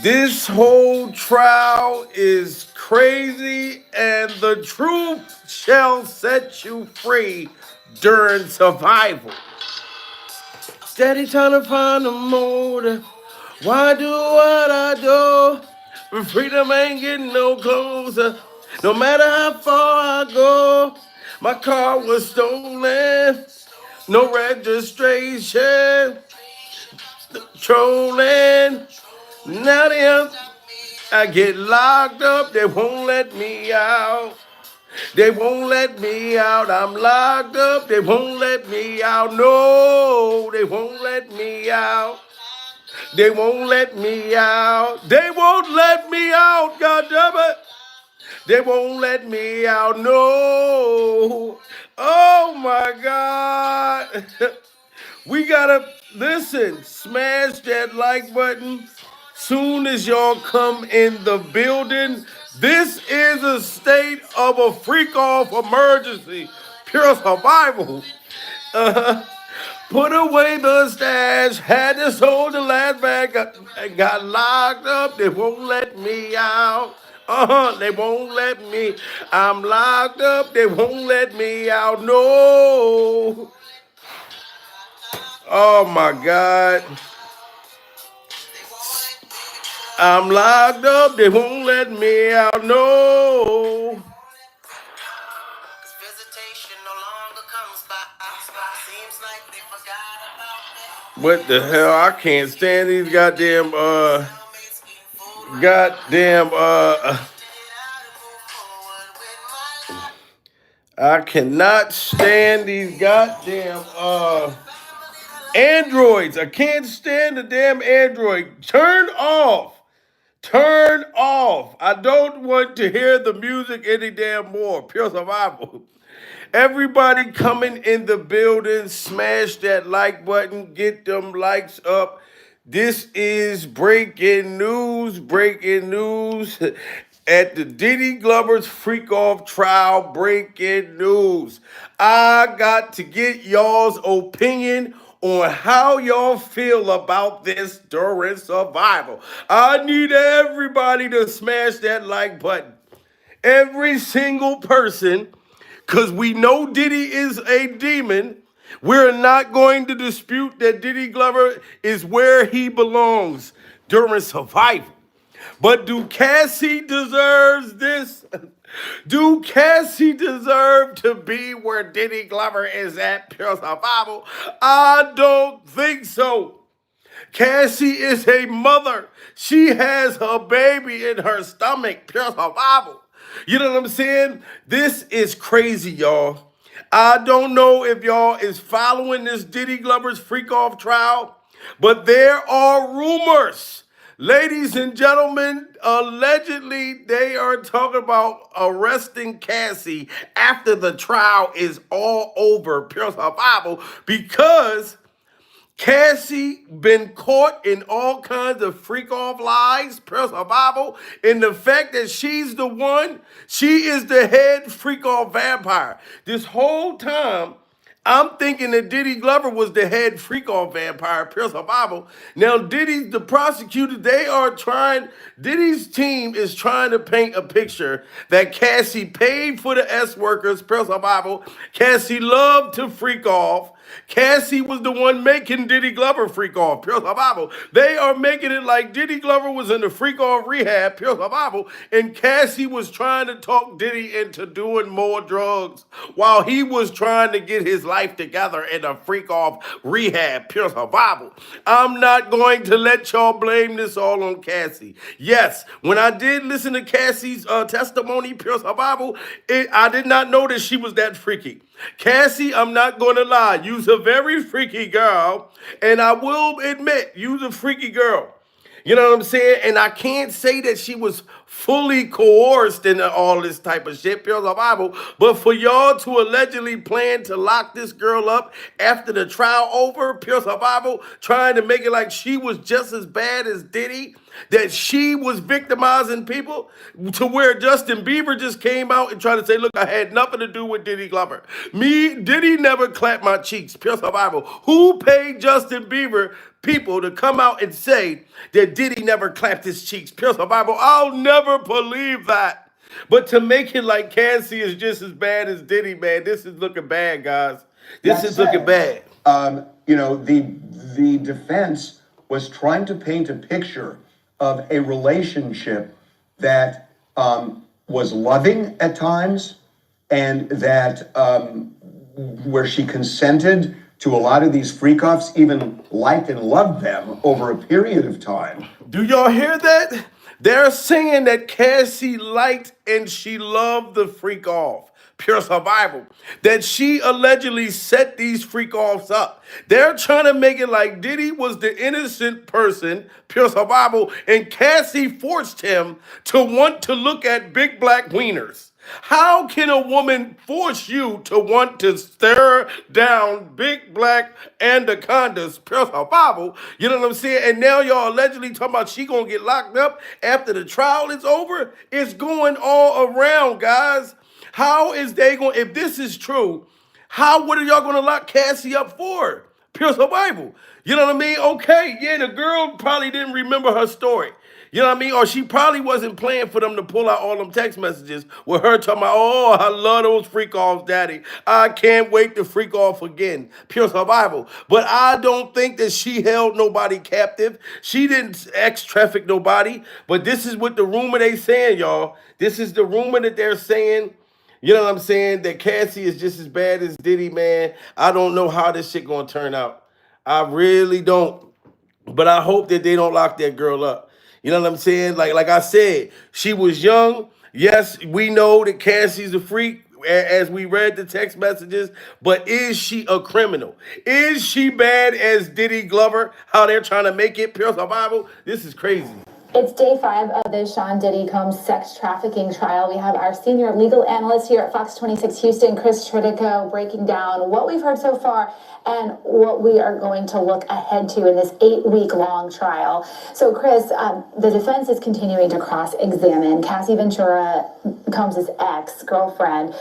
This whole trial is crazy, and the truth shall set you free during survival. Steady trying to find a motive. Why do what I do? But freedom ain't getting no closer. No matter how far I go, my car was stolen. No registration. Trolling. Now I get locked up. They won't let me out. They won't let me out. I'm locked up. They won't let me out. No, they won't let me out. They won't let me out. They won't let me out. God damn it. They won't let me out. No. Oh my God. We gotta listen. Smash that like button. Soon as y'all come in the building, this is a state of a freak off emergency. Pure survival. Uh, Put away the stash. Had to sold the last bag. Got locked up. They won't let me out. They won't let me. I'm locked up. They won't let me out. No. Oh my God. I'm locked up. They won't let me out. No. What the hell? I can't stand these goddamn I cannot stand these goddamn androids. I can't stand the damn android. Turn off. Turn off. I don't want to hear the music any damn more. Pure survival. Everybody coming in the building, smash that like button, get them likes up. This is breaking news, breaking news. At the Diddy Glover's Freak Off trial, breaking news. I got to get y'all's opinion on how y'all feel about this during survival. I need everybody to smash that like button. Every single person, because we know Diddy is a demon. We're not going to dispute that Diddy Glover is where he belongs during survival. But do Cassie deserves this? Do Cassie deserve to be where Diddy Glover is at pure survival? I don't think so. Cassie is a mother. She has her baby in her stomach, pure survival. You know what I'm saying? This is crazy, y'all. I don't know if y'all is following this Diddy Glover's freak off trial, but there are rumors. Ladies and gentlemen, allegedly they are talking about arresting Cassie after the trial is all over, pure survival, because Cassie been caught in all kinds of freak off lies, pure survival, and the fact that she's the one, she is the head freak off vampire. This whole time, I'm thinking that Diddy Glover was the head freak off vampire, pure survival. Now, Diddy's the prosecutor, Diddy's team is trying to paint a picture that Cassie paid for the S workers, pure survival. Cassie loved to freak off. Cassie was the one making Diddy Glover freak off, pure survival. They are making it like Diddy Glover was in the freak off rehab, pure survival, and Cassie was trying to talk Diddy into doing more drugs while he was trying to get his life together in a freak off rehab, pure survival. I'm not going to let y'all blame this all on Cassie. Yes, when I did listen to Cassie's testimony, pure survival, I did not know that she was that freaky. Cassie, I'm not going to lie, you's a very freaky girl, and I will admit, you's a freaky girl. You know what I'm saying? And I can't say that she was fully coerced into all this type of shit, pure survival. But for y'all to allegedly plan to lock this girl up after the trial over, pure survival, trying to make it like she was just as bad as Diddy, that she was victimizing people, to where Justin Bieber just came out and tried to say, look, I had nothing to do with Diddy Glover. Diddy never clapped my cheeks, pure survival. Who paid Justin Bieber people to come out and say that Diddy never clapped his cheeks. Pure survival. I'll never believe that. But to make it like Cassie is just as bad as Diddy, man, this is looking bad, guys. This is looking bad. The defense was trying to paint a picture of a relationship that was loving at times, and that where she consented to a lot of these freak-offs, even liked and loved them over a period of time. Do y'all hear that? They're saying that Cassie liked and she loved the freak off. Pure survival. That she allegedly set these freak offs up. They're trying to make it like Diddy was the innocent person, pure survival, and Cassie forced him to want to look at big black wieners. How can a woman force you to want to stare down big black anacondas, pure survival? You know what I'm saying? And now y'all allegedly talking about she gonna get locked up after the trial is over? It's going all around, guys. How is they going, if this is true, what are y'all gonna lock Cassie up for? Pure survival. You know what I mean? Okay, yeah, the girl probably didn't remember her story. You know what I mean? Or she probably wasn't planning for them to pull out all them text messages with her talking about, oh, I love those freak offs, daddy. I can't wait to freak off again. Pure survival. But I don't think that she held nobody captive. She didn't ex-traffic nobody. But this is what the rumor they saying, y'all. This is the rumor that they're saying. You know what I'm saying? That Cassie is just as bad as Diddy, man. I don't know how this shit gonna turn out. I really don't. But I hope that they don't lock that girl up. You know what I'm saying? Like I said, she was young. Yes, we know that Cassie's a freak, as we read the text messages, but is she a criminal? Is she bad as Diddy Glover? How they're trying to make it pure survival? This is crazy. It's day 5 of the Sean Diddy Combs sex trafficking trial. We have our senior legal analyst here at Fox 26 Houston, Chris Tridico, breaking down what we've heard so far and what we are going to look ahead to in this 8-week-long trial. So, Chris, the defense is continuing to cross-examine Cassie Ventura, Combs' ex-girlfriend.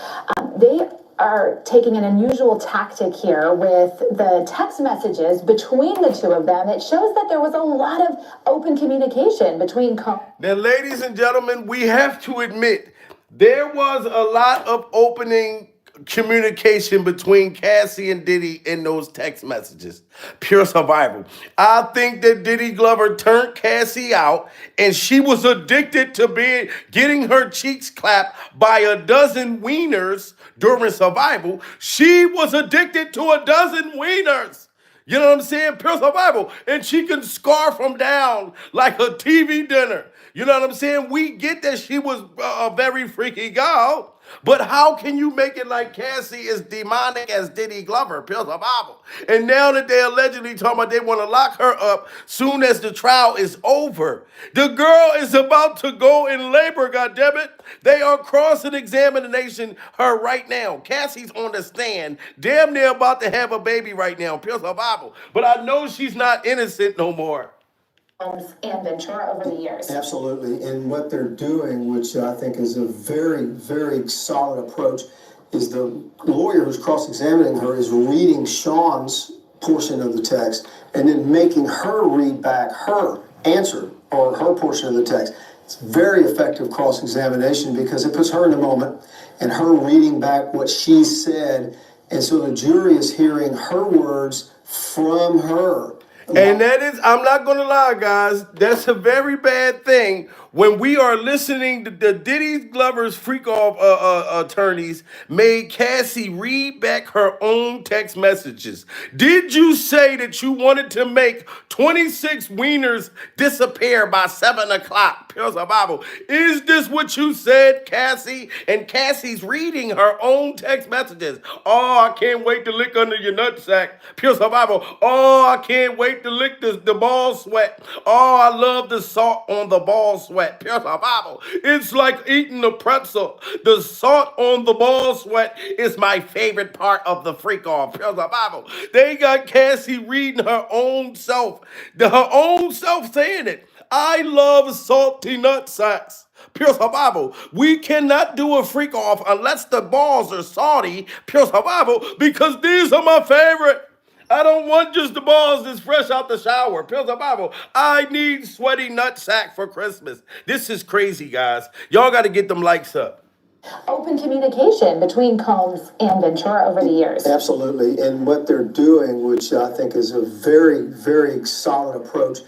They are taking an unusual tactic here with the text messages between the two of them. It shows that there was a lot of open communication between Combs. Now, ladies and gentlemen, we have to admit there was a lot of opening communication between Cassie and Diddy in those text messages. Pure survival. I think that Diddy Glover turned Cassie out and she was addicted to getting her cheeks clapped by a dozen wieners during survival. She was addicted to a dozen wieners. You know what I'm saying? Pure survival. And she can scarf them down like a TV dinner. You know what I'm saying? We get that she was a very freaky girl. But how can you make it like Cassie is demonic as Diddy Glover, pure survival? And now that they allegedly talking about they want to lock her up soon as the trial is over. The girl is about to go in labor, goddammit. They are cross-examining her right now. Cassie's on the stand, damn near about to have a baby right now, pure survival. But I know she's not innocent no more. And Ventura over the years. Absolutely. And what they're doing, which I think is a very, very solid approach, is the lawyer who's cross-examining her is reading Sean's portion of the text and then making her read back her answer or her portion of the text. It's very effective cross-examination because it puts her in the moment and her reading back what she said. And so the jury is hearing her words from her. And that is, I'm not going to lie, guys, that's a very bad thing when we are listening to the Diddy Glover's freak-off attorneys made Cassie read back her own text messages. Did you say that you wanted to make 26 wieners disappear by 7 o'clock? Pure survival. Is this what you said, Cassie? And Cassie's reading her own text messages. Oh, I can't wait to lick under your nutsack. Pure survival. Oh, I can't wait to lick the ball sweat. Oh, I love the salt on the ball sweat. Pure survival. It's like eating a pretzel. The salt on the ball sweat is my favorite part of the freak off. Pure survival. They got Cassie reading her own self. Her own self saying it. I love salty nutsacks. Pure survival. We cannot do a freak off unless the balls are salty. Pure survival, because these are my favorite. I don't want just the balls that's fresh out the shower. Pills of Bible. I need sweaty nutsack for Christmas. This is crazy, guys. Y'all got to get them likes up. Open communication between Combs and Ventura over the years. Absolutely. And what they're doing, which I think is a very, very solid approach,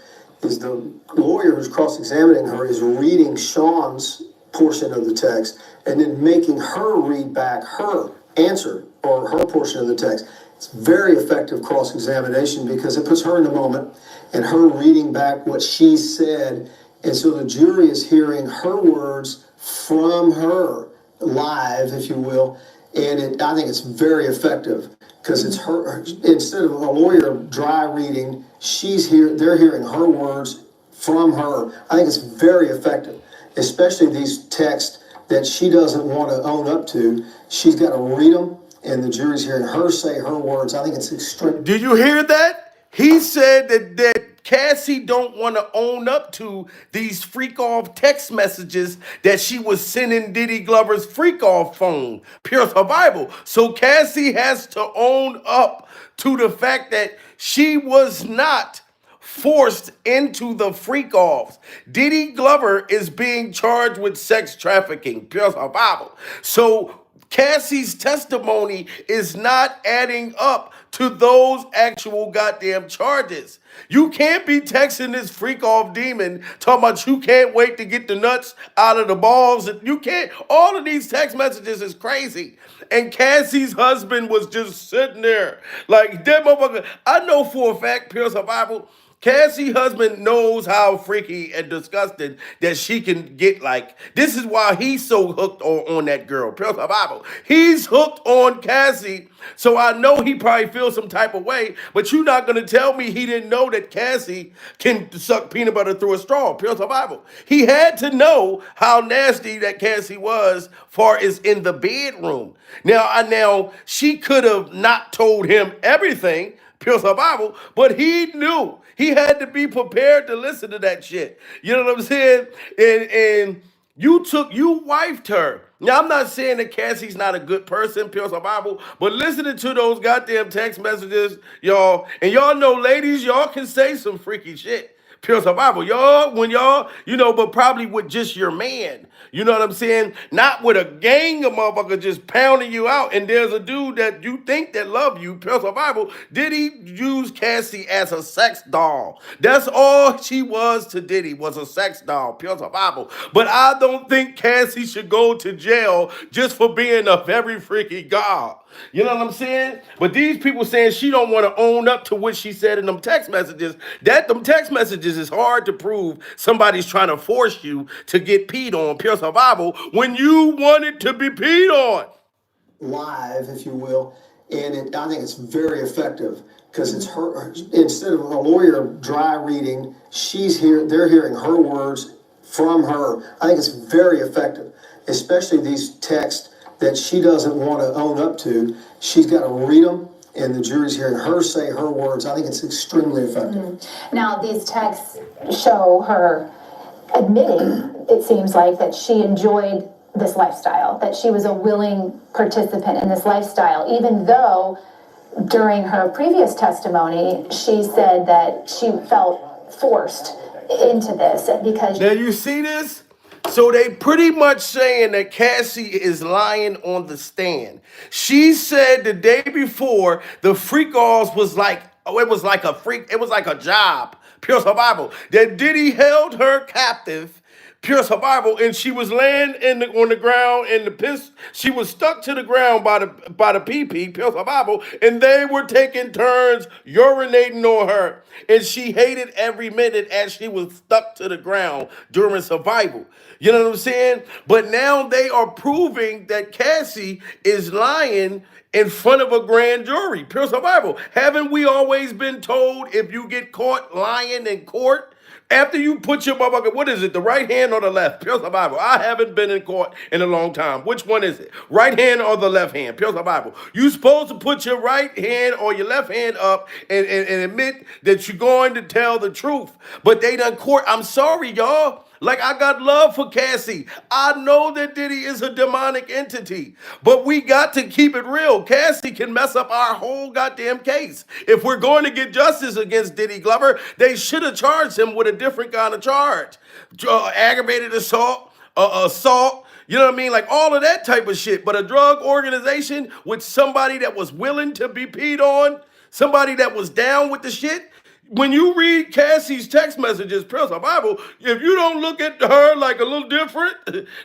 is the lawyer who's cross-examining her is reading Sean's portion of the text and then making her read back her answer or her portion of the text. It's very effective cross-examination because it puts her in the moment and her reading back what she said. And so the jury is hearing her words from her live, if you will. And I think it's very effective because it's her, instead of a lawyer dry reading, they're hearing her words from her. I think it's very effective, especially these texts that she doesn't want to own up to. She's got to read them, and the jury's hearing her say her words. I think it's extreme. Did you hear that? He said that Cassie don't want to own up to these freak off text messages that she was sending Diddy Glover's freak off phone. Pure survival. So Cassie has to own up to the fact that she was not forced into the freak offs. Diddy Glover is being charged with sex trafficking. Pure survival. So Cassie's testimony is not adding up to those actual goddamn charges. You can't be texting this freak off demon talking about you can't wait to get the nuts out of the balls. You can't. All of these text messages is crazy. And Cassie's husband was just sitting there like, that motherfucker. I know for a fact, Pure Survival, Cassie's husband knows how freaky and disgusting that she can get. Like, this is why he's so hooked on that girl. Pure survival. He's hooked on Cassie. So I know he probably feels some type of way, but you're not going to tell me he didn't know that Cassie can suck peanut butter through a straw. Pure survival. He had to know how nasty that Cassie was far as in the bedroom. Now she could have not told him everything, Pure survival, but he knew. He had to be prepared to listen to that shit. You know what I'm saying? And you wifed her. Now, I'm not saying that Cassie's not a good person, Pure Survival, but listening to those goddamn text messages, y'all, and y'all know, ladies, y'all can say some freaky shit. Pure survival. Y'all, when y'all, but probably with just your man. You know what I'm saying? Not with a gang of motherfuckers just pounding you out. And there's a dude that you think that love you, pure survival. Diddy use Cassie as a sex doll. That's all she was to Diddy, was a sex doll, pure survival. But I don't think Cassie should go to jail just for being a very freaky god. You know what I'm saying? But these people saying she don't want to own up to what she said in them text messages. Them text messages is hard to prove somebody's trying to force you to get peed on, pure survival, when you wanted to be peed on. Live, if you will. And I think it's very effective because it's her, instead of a lawyer dry reading, they're hearing her words from her. I think it's very effective, especially these texts that she doesn't want to own up to. She's got to read them, and the jury's hearing her say her words. I think it's extremely effective. Now, these texts show her admitting, it seems like, that she enjoyed this lifestyle, that she was a willing participant in this lifestyle, even though during her previous testimony, she said that she felt forced into this because... Now, you see this? So they pretty much saying that Cassie is lying on the stand. She said the day before the freak offs was like, it was like a job, pure survival. That Diddy held her captive, pure survival, and she was laying on the ground in the piss. She was stuck to the ground by the pee-pee, pure survival, and they were taking turns urinating on her. And she hated every minute as she was stuck to the ground during survival. You know what I'm saying? But now they are proving that Cassie is lying in front of a grand jury. Pure survival. Haven't we always been told if you get caught lying in court, after you put your motherfucker, what is it, the right hand or the left? Pure survival. I haven't been in court in a long time. Which one is it? Right hand or the left hand? Pure survival. You supposed to put your right hand or your left hand up and admit that you're going to tell the truth. But they done court. I'm sorry, y'all. Like, I got love for Cassie. I know that Diddy is a demonic entity, but we got to keep it real. Cassie can mess up our whole goddamn case. If we're going to get justice against Diddy Glover, they should have charged him with a different kind of charge. Aggravated assault, assault, you know what I mean? Like all of that type of shit. But a drug organization with somebody that was willing to be peed on, somebody that was down with the shit. When you read Cassie's text messages, Pure Survival, if you don't look at her like a little different,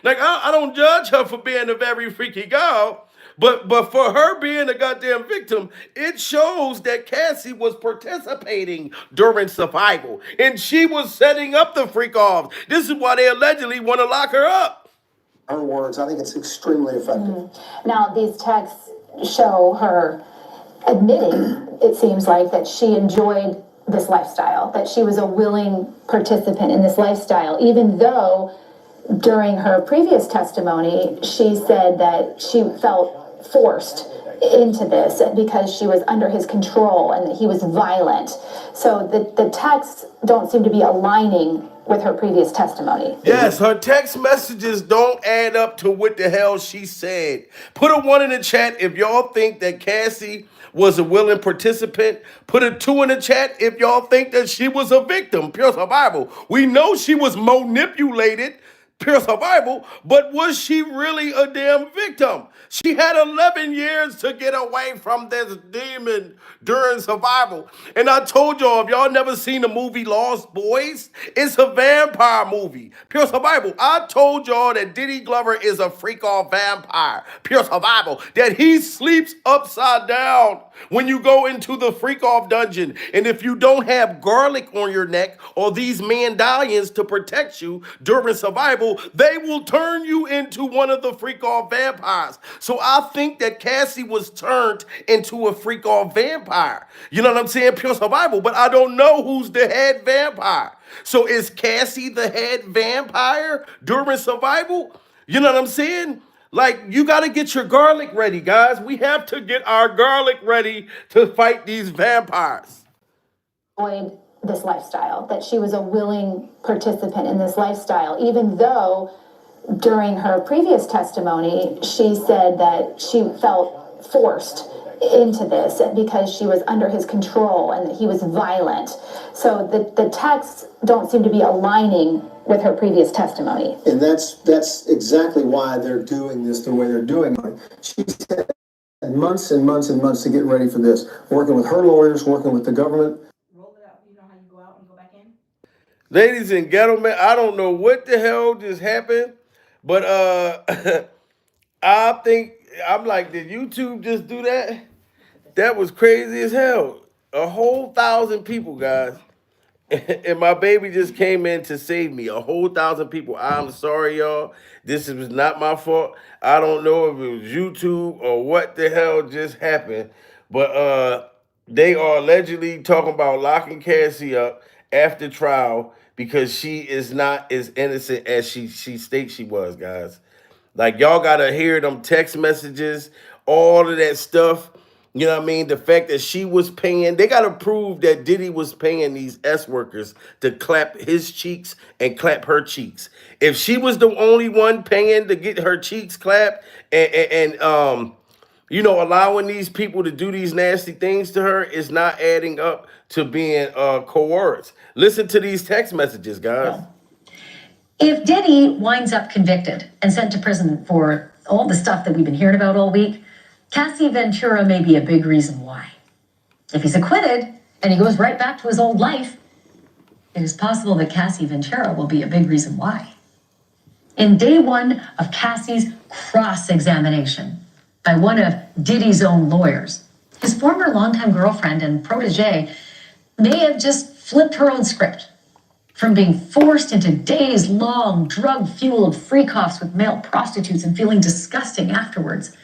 like I don't judge her for being a very freaky girl, but for her being a goddamn victim, it shows that Cassie was participating during survival. And she was setting up the freak offs. This is why they allegedly want to lock her up. Her words, I think it's extremely effective. Now, these texts show her admitting, it seems like, that she enjoyed this lifestyle, that she was a willing participant in this lifestyle, even though during her previous testimony, she said that she felt forced into this because she was under his control and that he was violent. So the texts don't seem to be aligning with her previous testimony. Yes, her text messages don't add up to what the hell she said. Put a 1 in the chat if y'all think that Cassie was a willing participant. Put a 2 in the chat if y'all think that she was a victim. Pure survival. We know she was manipulated. Pure survival, but was she really a damn victim? She had 11 years to get away from this demon during survival. And I told y'all, if y'all never seen the movie Lost Boys, it's a vampire movie. Pure survival. I told y'all that Diddy Glover is a freak off vampire. Pure survival. That he sleeps upside down when you go into the freak off dungeon. And if you don't have garlic on your neck or these medallions to protect you during survival, they will turn you into one of the freak off vampires. So I think that Cassie was turned into a freak off vampire. You know what I'm saying? Pure survival. But I don't know who's the head vampire. So is Cassie the head vampire during survival? You know what I'm saying? Like, you got to get your garlic ready, guys. We have to get our garlic ready to fight these vampires. Enjoyed this lifestyle, that she was a willing participant in this lifestyle, even though during her previous testimony, she said that she felt forced into this because she was under his control and that he was violent. So the texts don't seem to be aligning with her previous testimony. And that's exactly why they're doing this the way they're doing it. She's had months and months and months to get ready for this, working with her lawyers, working with the government. Roll it out. You know how you go out and go back in? Ladies and gentlemen, I don't know what the hell just happened, but I think, I'm like, did YouTube just do that? That was crazy as hell. A whole 1,000 people, guys. And my baby just came in to save me. A whole 1,000 people. I'm sorry, y'all. This was not my fault. I don't know if it was YouTube or what the hell just happened. But they are allegedly talking about locking Cassie up after trial because she is not as innocent as she states she was, guys. Like, y'all gotta hear them text messages, all of that stuff. You know what I mean? The fact that she was paying, they got to prove that Diddy was paying these S workers to clap his cheeks and clap her cheeks. If she was the only one paying to get her cheeks clapped and you know, allowing these people to do these nasty things to her is not adding up to being coerced. Listen to these text messages, guys. If Diddy winds up convicted and sent to prison for all the stuff that we've been hearing about all week, Cassie Ventura may be a big reason why. If he's acquitted and he goes right back to his old life, it is possible that Cassie Ventura will be a big reason why. In day one of Cassie's cross-examination by one of Diddy's own lawyers, his former longtime girlfriend and protege may have just flipped her own script from being forced into days-long drug-fueled freak-offs with male prostitutes and feeling disgusting afterwards,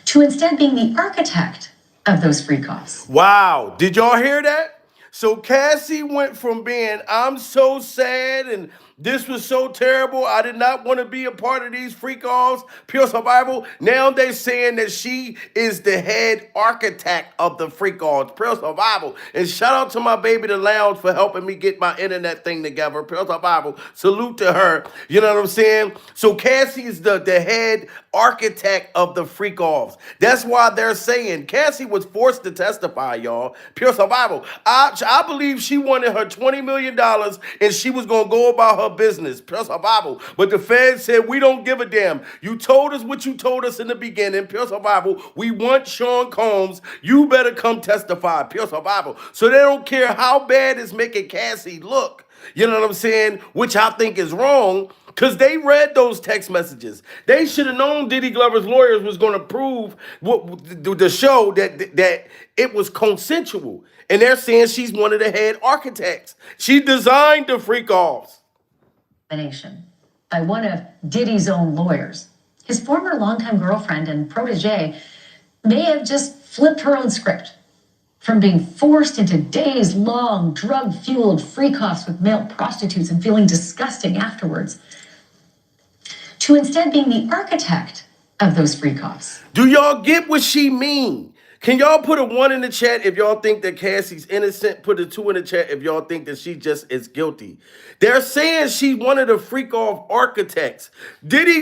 to instead being the architect of those freak-offs. Wow. Did y'all hear that? So Cassie went from being, I'm so sad and this was so terrible. I did not want to be a part of these freak offs, pure survival. Now they're saying that she is the head architect of the freak offs, pure survival. And shout out to my baby, the lounge, for helping me get my internet thing together, pure survival. Salute to her. You know what I'm saying? So Cassie is the head architect of the freak offs. That's why they're saying Cassie was forced to testify, y'all. Pure survival. I believe she wanted her $20 million and she was going to go about her business. Pure survival. But the feds said, we don't give a damn. You told us what you told us in the beginning. Pure survival. We want Sean Combs. You better come testify. Pure survival. So they don't care how bad it's making Cassie look. You know what I'm saying? Which I think is wrong. Because they read those text messages. They should have known Diddy Glover's lawyers was going to prove the show that it was consensual. And they're saying she's one of the head architects. She designed the freak offs. By one of Diddy's own lawyers. His former longtime girlfriend and protege may have just flipped her own script from being forced into days-long drug-fueled freak-offs with male prostitutes and feeling disgusting afterwards, to instead being the architect of those freak-offs. Do y'all get what she mean? Can y'all put a 1 in the chat if y'all think that Cassie's innocent? Put a 2 in the chat if y'all think that she just is guilty. They're saying she's one of the freak-off architects.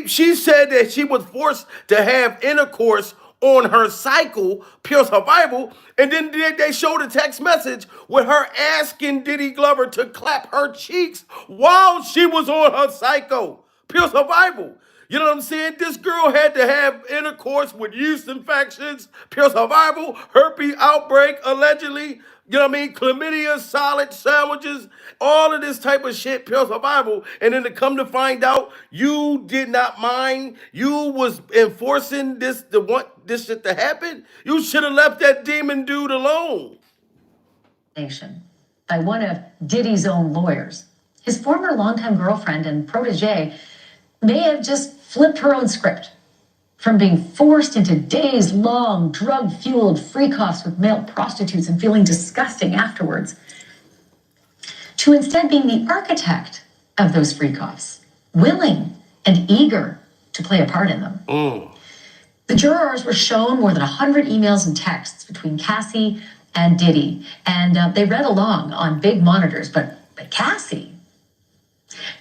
She said that she was forced to have intercourse on her cycle, pure survival, and then they showed a text message with her asking Diddy Glover to clap her cheeks while she was on her cycle, pure survival. You know what I'm saying? This girl had to have intercourse with yeast infections, pure survival, herpes outbreak, allegedly. You know what I mean? Chlamydia, solid sandwiches, all of this type of shit, pure survival. And then to come to find out, you did not mind. You was enforcing this to want this shit to happen. You should have left that demon dude alone. By one of Diddy's own lawyers. His former longtime girlfriend and protege may have just flipped her own script from being forced into days-long drug-fueled freak-offs with male prostitutes and feeling disgusting afterwards, to instead being the architect of those freak-offs, willing and eager to play a part in them. The jurors were shown more than 100 emails and texts between Cassie and Diddy, and they read along on big monitors, but Cassie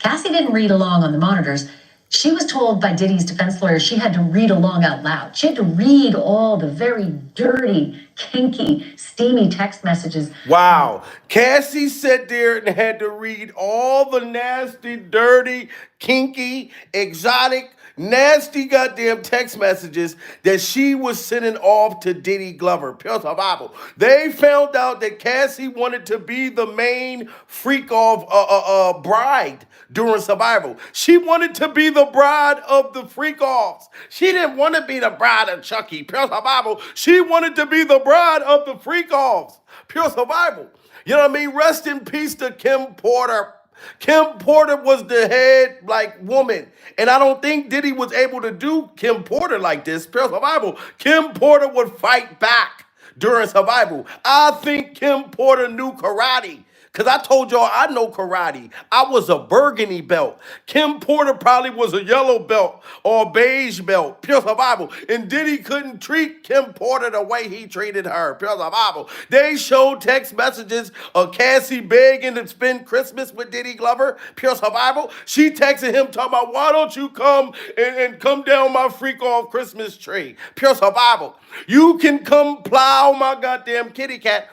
didn't read along on the monitors. She was told by Diddy's defense lawyer she had to read along out loud. She had to read all the very dirty, kinky, steamy text messages. Wow. Cassie sat there and had to read all the nasty, dirty, kinky, exotic, nasty goddamn text messages that she was sending off to Diddy Glover. Pure survival. They found out that Cassie wanted to be the main freak off bride during survival. She wanted to be the bride of the freak offs. She didn't want to be the bride of Chucky. Pure survival. She wanted to be the bride of the freak offs. Pure survival. You know what I mean? Rest in peace to Kim Porter. Kim Porter was the head woman. And I don't think Diddy was able to do Kim Porter like this. Pure survival. Kim Porter would fight back during survival. I think Kim Porter knew karate. Because I told y'all I know karate. I was a burgundy belt. Kim Porter probably was a yellow belt or a beige belt. Pure survival. And Diddy couldn't treat Kim Porter the way he treated her. Pure survival. They showed text messages of Cassie begging to spend Christmas with Diddy Glover. Pure survival. She texted him talking about, why don't you come and come down my freak off Christmas tree. Pure survival. You can come plow my goddamn kitty cat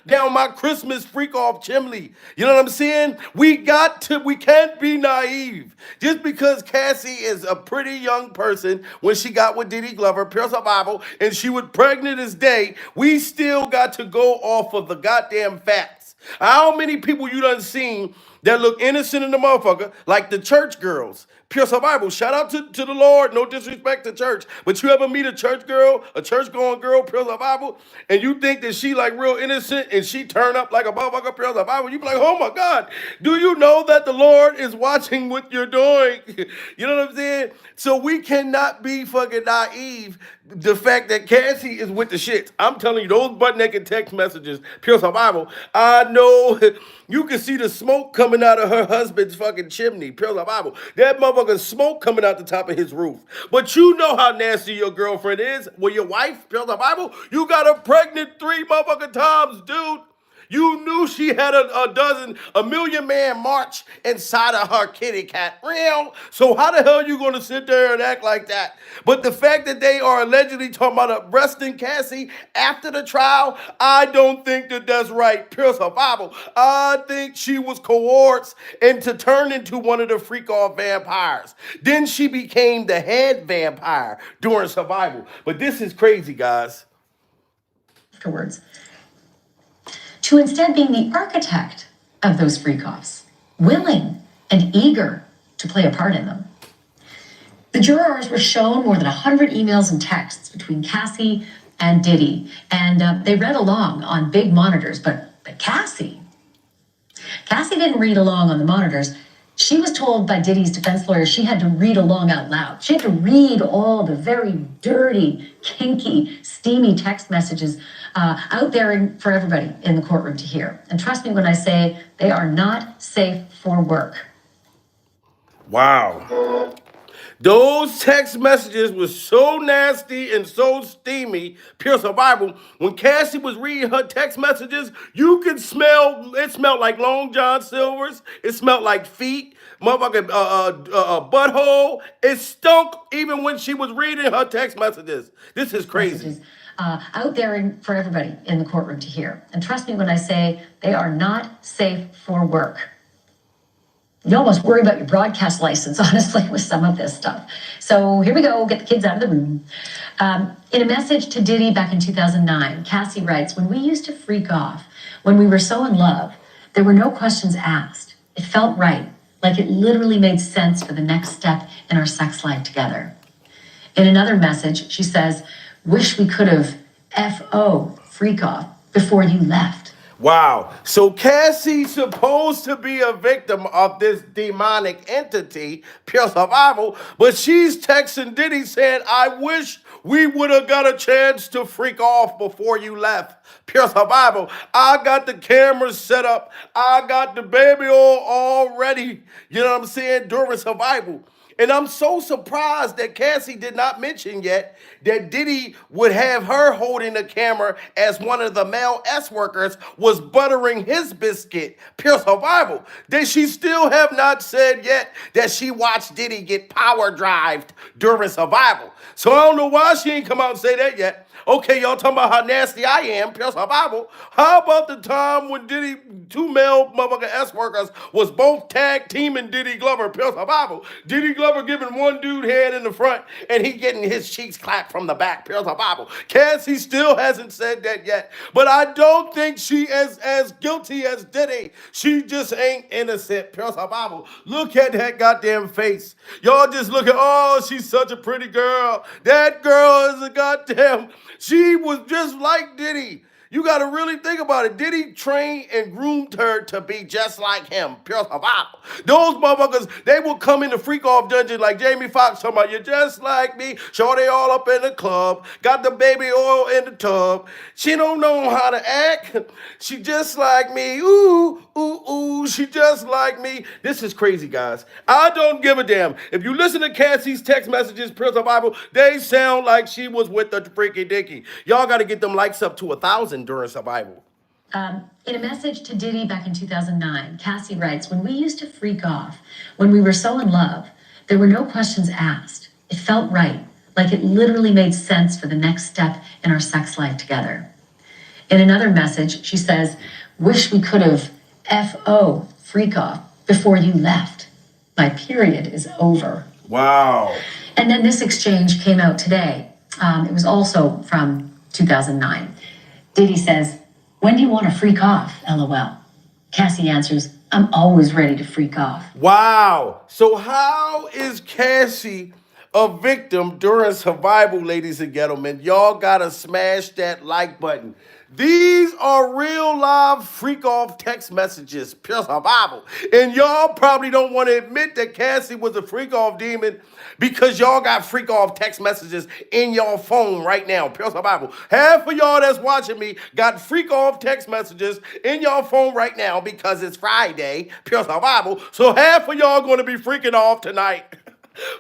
down my Christmas freak off chimney. You know what I'm saying? We can't be naive. Just because Cassie is a pretty young person when she got with Diddy Glover, pure survival, and she was pregnant as day, we still got to go off of the goddamn facts. How many people you done seen that look innocent in the motherfucker, like the church girls? Pure survival. Shout out to the Lord. No disrespect to church. But you ever meet a church girl, a church going girl, pure survival, and you think that she like real innocent and she turn up like a motherfucker, pure survival? You be like, oh my God, do you know that the Lord is watching what you're doing? You know what I'm saying? So we cannot be fucking naive. The fact that Cassie is with the shits. I'm telling you, those butt naked text messages, pure survival. I know you can see the smoke coming out of her husband's fucking chimney, pure survival. That motherfucker's smoke coming out the top of his roof. But you know how nasty your girlfriend is. Well, your wife, pure survival, you got her pregnant 3 motherfucking times, dude. You knew she had a million man march inside of her kitty cat. Real. So how the hell you gonna sit there and act like that? But the fact that they are allegedly talking about arresting Cassie after the trial, I don't think that that's right. Pure survival. I think she was coerced into turn into one of the freak off vampires. Then she became the head vampire during survival. But this is crazy, guys. Afterwards, to instead being the architect of those freak-offs, willing and eager to play a part in them. The jurors were shown more than 100 emails and texts between Cassie and Diddy, and they read along on big monitors, but Cassie didn't read along on the monitors. She was told by Diddy's defense lawyer she had to read along out loud. She had to read all the very dirty, kinky, steamy text messages out there for everybody in the courtroom to hear. And trust me when I say they are not safe for work. Wow. Those text messages were so nasty and so steamy, pure survival. When Cassie was reading her text messages, you could smell, it smelled like Long John Silver's. It smelled like feet, motherfucking butthole. It stunk even when she was reading her text messages. This is crazy. Out there for everybody in the courtroom to hear. And trust me when I say they are not safe for work. You almost worry about your broadcast license, honestly, with some of this stuff. So here we go, get the kids out of the room. In a message to Diddy back in 2009, Cassie writes, when we used to freak off, when we were so in love, there were no questions asked. It felt right, like it literally made sense for the next step in our sex life together. In another message, she says, wish we could have F.O. freak off before you left. Wow. So Cassie's supposed to be a victim of this demonic entity, pure survival, but she's texting Diddy saying, I wish we would have got a chance to freak off before you left. Pure survival. I got the cameras set up. I got the baby oil all ready. You know what I'm saying? During survival. And I'm so surprised that Cassie did not mention yet that Diddy would have her holding the camera as one of the male S-workers was buttering his biscuit. Pure survival. That she still have not said yet that she watched Diddy get power drived during survival. So I don't know why she ain't come out and say that yet. Okay, y'all talking about how nasty I am, pure survival. How about the time when Diddy, 2 male motherfucking S-workers was both tag teaming Diddy Glover, pure survival. Diddy Glover giving one dude head in the front and he getting his cheeks clapped from the back, pure survival. Cassie still hasn't said that yet. But I don't think she as guilty as Diddy. She just ain't innocent, pure survival. Look at that goddamn face. Y'all just look at, oh, she's such a pretty girl. That girl is a goddamn... She was just like Diddy. You got to really think about it. Diddy trained and groomed her to be just like him. Pure survival. Those motherfuckers, they will come in the freak off dungeon like Jamie Foxx talking about, you're just like me. Shorty all up in the club. Got the baby oil in the tub. She don't know how to act. She just like me. Ooh, ooh, ooh. She just like me. This is crazy, guys. I don't give a damn. If you listen to Cassie's text messages, Pure survival, they sound like she was with the freaky dicky. Y'all got to get them likes up to 1,000 during survival. In a message to Diddy back in 2009, Cassie writes, when we used to freak off, when we were so in love, there were no questions asked. It felt right, like it literally made sense for the next step in our sex life together. In another message, she says, wish we could have F.O. freak off before you left. My period is over. Wow. And then this exchange came out today. It was also from 2009. Diddy says, when do you want to freak off, LOL? Cassie answers, I'm always ready to freak off. Wow. So how is Cassie a victim during survival, ladies and gentlemen? Y'all gotta smash that like button. These are real live freak off text messages, pure survival. And y'all probably don't want to admit that Cassie was a freak off demon because y'all got freak off text messages in your phone right now, pure survival. Half of y'all that's watching me got freak off text messages in your phone right now because it's Friday, pure survival. So half of y'all going to be freaking off tonight.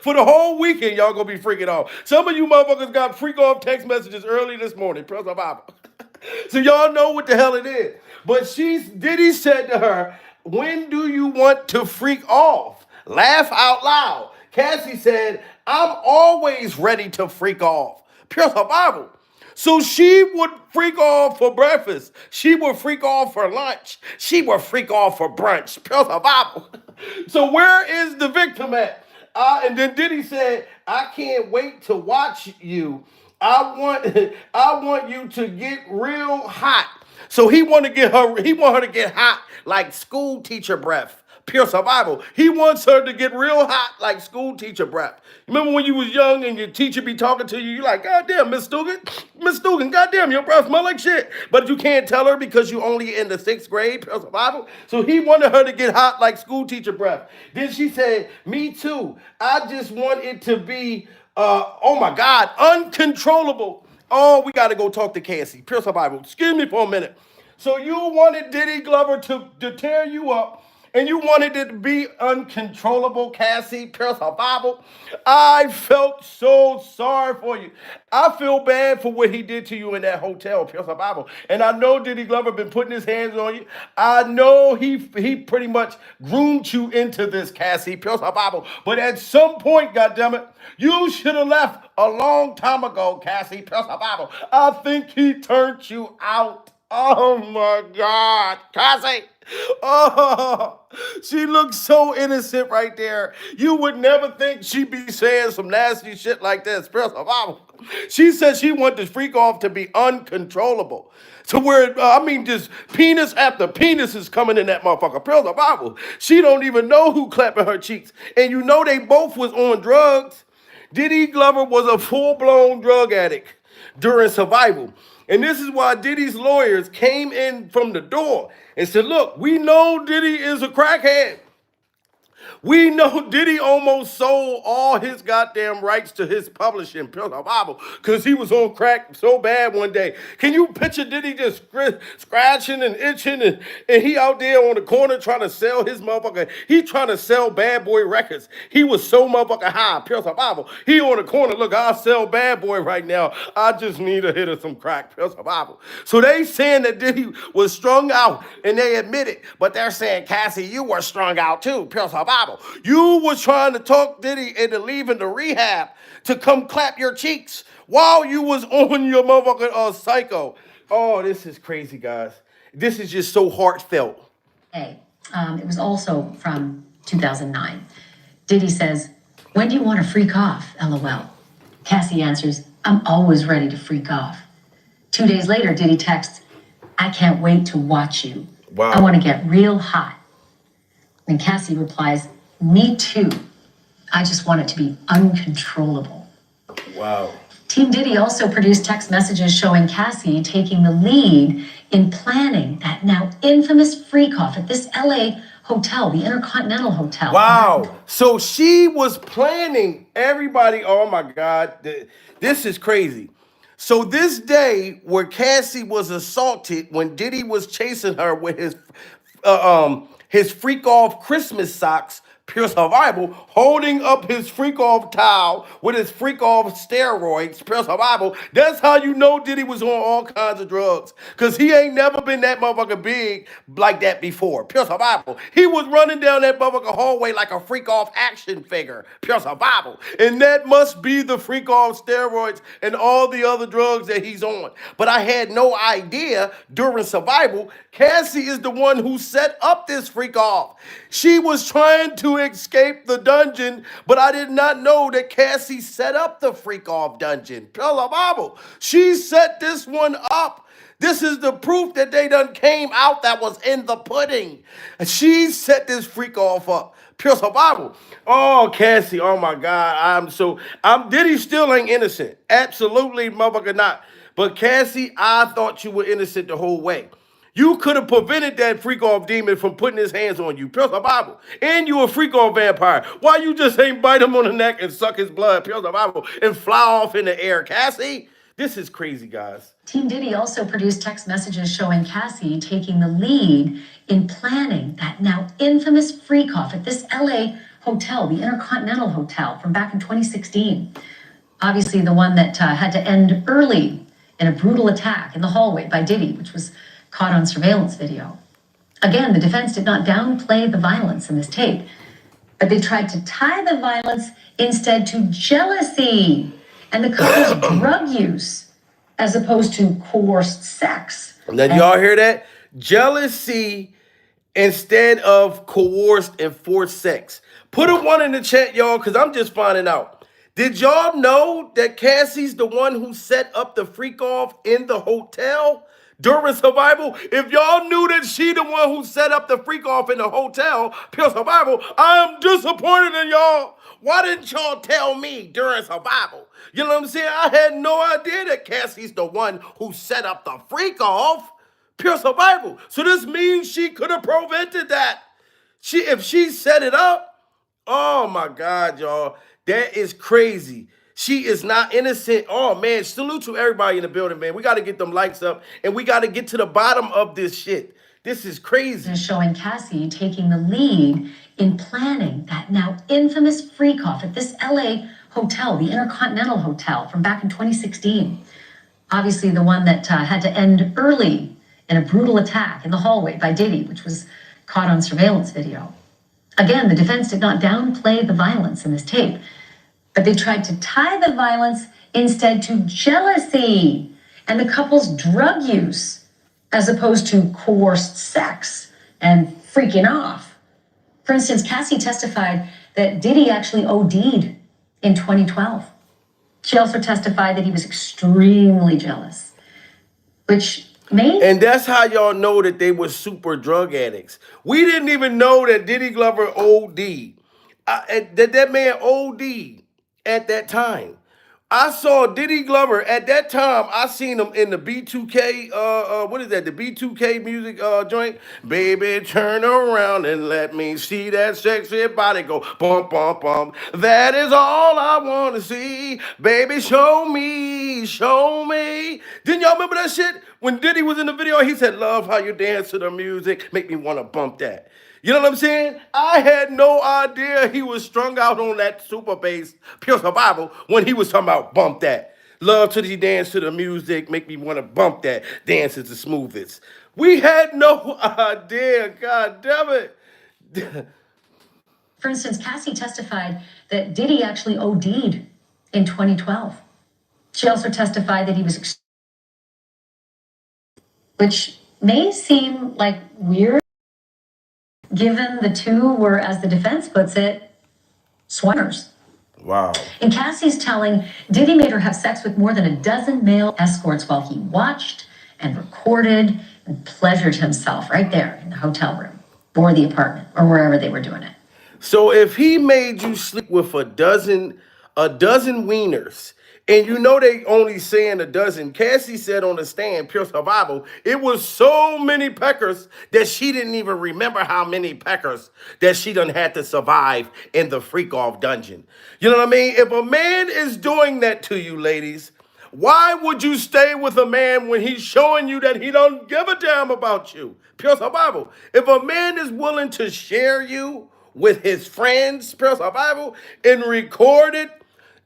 For the whole weekend, y'all gonna be freaking off. Some of you motherfuckers got freak off text messages early this morning. Press the Bible. So y'all know what the hell it is. But Diddy said to her, when do you want to freak off? Laugh out loud. Cassie said, I'm always ready to freak off. Pure survival. So she would freak off for breakfast. She would freak off for lunch. She would freak off for brunch. Pure survival. So where is the victim at? And then Diddy said, I can't wait to watch you. I want you to get real hot. So he want her to get hot like school teacher breath. Pure survival. He wants her to get real hot like school teacher breath. Remember when you was young and your teacher be talking to you, you like, God damn, Miss Stugan, God damn, your breath smell like shit. But you can't tell her because you only in the 6th grade, pure survival. So he wanted her to get hot like school teacher breath. Then she said, me too. I just want it to be, oh my God, uncontrollable. Oh, we got to go talk to Cassie. Pure survival. Excuse me for a minute. So you wanted Diddy Glover to tear you up, and you wanted it to be uncontrollable, Cassie, pure survival. I felt so sorry for you. I feel bad for what he did to you in that hotel, pure survival. And I know Diddy Glover been putting his hands on you. I know he pretty much groomed you into this, Cassie, pure survival. But at some point, goddammit, you should have left a long time ago, Cassie, pure survival. I think he turned you out. Oh my God, Cassie. Oh, she looks so innocent right there. You would never think she'd be saying some nasty shit like this. She said she wanted the freak off to be uncontrollable. So where, just penis after penis is coming in that motherfucker. Bible. She don't even know who clapping her cheeks. And you know they both was on drugs. Diddy Glover was a full-blown drug addict during survival. And this is why Diddy's lawyers came in from the door and said, look, we know Diddy is a crackhead. We know Diddy almost sold all his goddamn rights to his publishing, Bible, because he was on crack so bad one day. Can you picture Diddy just scratching and itching and he out there on the corner trying to sell his motherfucker? He trying to sell Bad Boy Records. He was so motherfucking high, Bible. He on the corner, look, I'll sell Bad Boy right now. I just need a hit of some crack, Bible. So they saying that Diddy was strung out and they admit it, but they're saying, Cassie, you were strung out too, Bible. You was trying to talk Diddy into leaving the rehab to come clap your cheeks while you was on your motherfucking psycho. Oh, this is crazy, guys. This is just so heartfelt. Hey, it was also from 2009. Diddy says, when do you want to freak off, LOL? Cassie answers, I'm always ready to freak off. 2 days later, Diddy texts, I can't wait to watch you. Wow. I want to get real hot. And Cassie replies, me too. I just want it to be uncontrollable. Wow. Team Diddy also produced text messages showing Cassie taking the lead in planning that now infamous freak off at this LA hotel, the Intercontinental Hotel. Wow. So she was planning everybody. Oh my God. This is crazy. So this day where Cassie was assaulted when Diddy was chasing her with his freak off Christmas socks, pure survival, holding up his freak off towel with his freak off steroids, pure survival. That's how you know Diddy was on all kinds of drugs. Because he ain't never been that motherfucker big like that before, pure survival. He was running down that motherfucker hallway like a freak off action figure, pure survival. And that must be the freak off steroids and all the other drugs that he's on. But I had no idea during survival, Cassie is the one who set up this freak off. She was trying to escape the dungeon, but I did not know that Cassie set up the freak off dungeon. Bible. She set this one up This is the proof that they done came out that was in the pudding. She set this freak off up. Pure survival. Oh, Cassie, oh my God. Diddy still ain't innocent. Absolutely, motherfucker not. But Cassie, I thought you were innocent the whole way. You could have prevented that freak off demon from putting his hands on you. Pure survival. And you a freak off vampire. Why you just ain't bite him on the neck and suck his blood? Pure survival. And fly off in the air. Cassie, this is crazy, guys. Team Diddy also produced text messages showing Cassie taking the lead in planning that now infamous freak-off at this LA hotel, the Intercontinental Hotel, from back in 2016. Obviously, the one that had to end early in a brutal attack in the hallway by Diddy, which was caught on surveillance video. Again, the defense did not downplay the violence in this tape, but they tried to tie the violence instead to jealousy and the couple's drug use, as opposed to coerced sex. Now, y'all hear that? Jealousy instead of coerced and forced sex. Put a 1 in the chat, y'all, because I'm just finding out. Did y'all know that Cassie's the one who set up the freak off in the hotel during survival? If y'all knew that she the one who set up the freak off in the hotel, pure survival, I am disappointed in y'all. Why didn't y'all tell me during survival? You know what I'm saying? I had no idea that Cassie's the one who set up the freak off. Pure survival. So this means she could have prevented that. If she set it up, oh my God, y'all. That is crazy. She is not innocent. Oh man, salute to everybody in the building, man. We got to get them likes up and we got to get to the bottom of this shit. This is crazy. Showing Cassie taking the lead in planning that now infamous freak-off at this LA hotel, the Intercontinental Hotel, from back in 2016. Obviously, the one that had to end early in a brutal attack in the hallway by Diddy, which was caught on surveillance video. Again, the defense did not downplay the violence in this tape, but they tried to tie the violence instead to jealousy and the couple's drug use, as opposed to coerced sex and freaking off. For instance, Cassie testified that Diddy actually OD'd in 2012. She also testified that he was extremely jealous, which made... And that's how y'all know that they were super drug addicts. We didn't even know that Diddy Glover OD'd. That man OD'd at that time. I saw Diddy Glover at that time. I seen him in the B2K, what is that? The B2K music joint. Baby, turn around and let me see that sexy body go bump, bump, bump. That is all I want to see. Baby, show me, show me. Didn't y'all remember that shit? When Diddy was in the video, he said, love how you dance to the music. Make me want to bump that. You know what I'm saying? I had no idea he was strung out on that super bass, pure survival, when he was talking about bump that. Love to the dance to the music, make me want to bump that. Dance is the smoothest. We had no idea, God damn it. For instance, Cassie testified that Diddy actually OD'd in 2012. She also testified that he was, which may seem like weird, given the two were, as the defense puts it, swingers. Wow. In Cassie's telling, Diddy made her have sex with more than a dozen male escorts while he watched and recorded and pleasured himself right there in the hotel room or the apartment or wherever they were doing it. So if he made you sleep with a dozen wieners, and you know they only saying a dozen, Cassie said on the stand, pure survival, it was so many peckers that she didn't even remember how many peckers that she done had to survive in the freak-off dungeon. You know what I mean? If a man is doing that to you, ladies, why would you stay with a man when he's showing you that he don't give a damn about you? Pure survival. If a man is willing to share you with his friends, pure survival, and record it,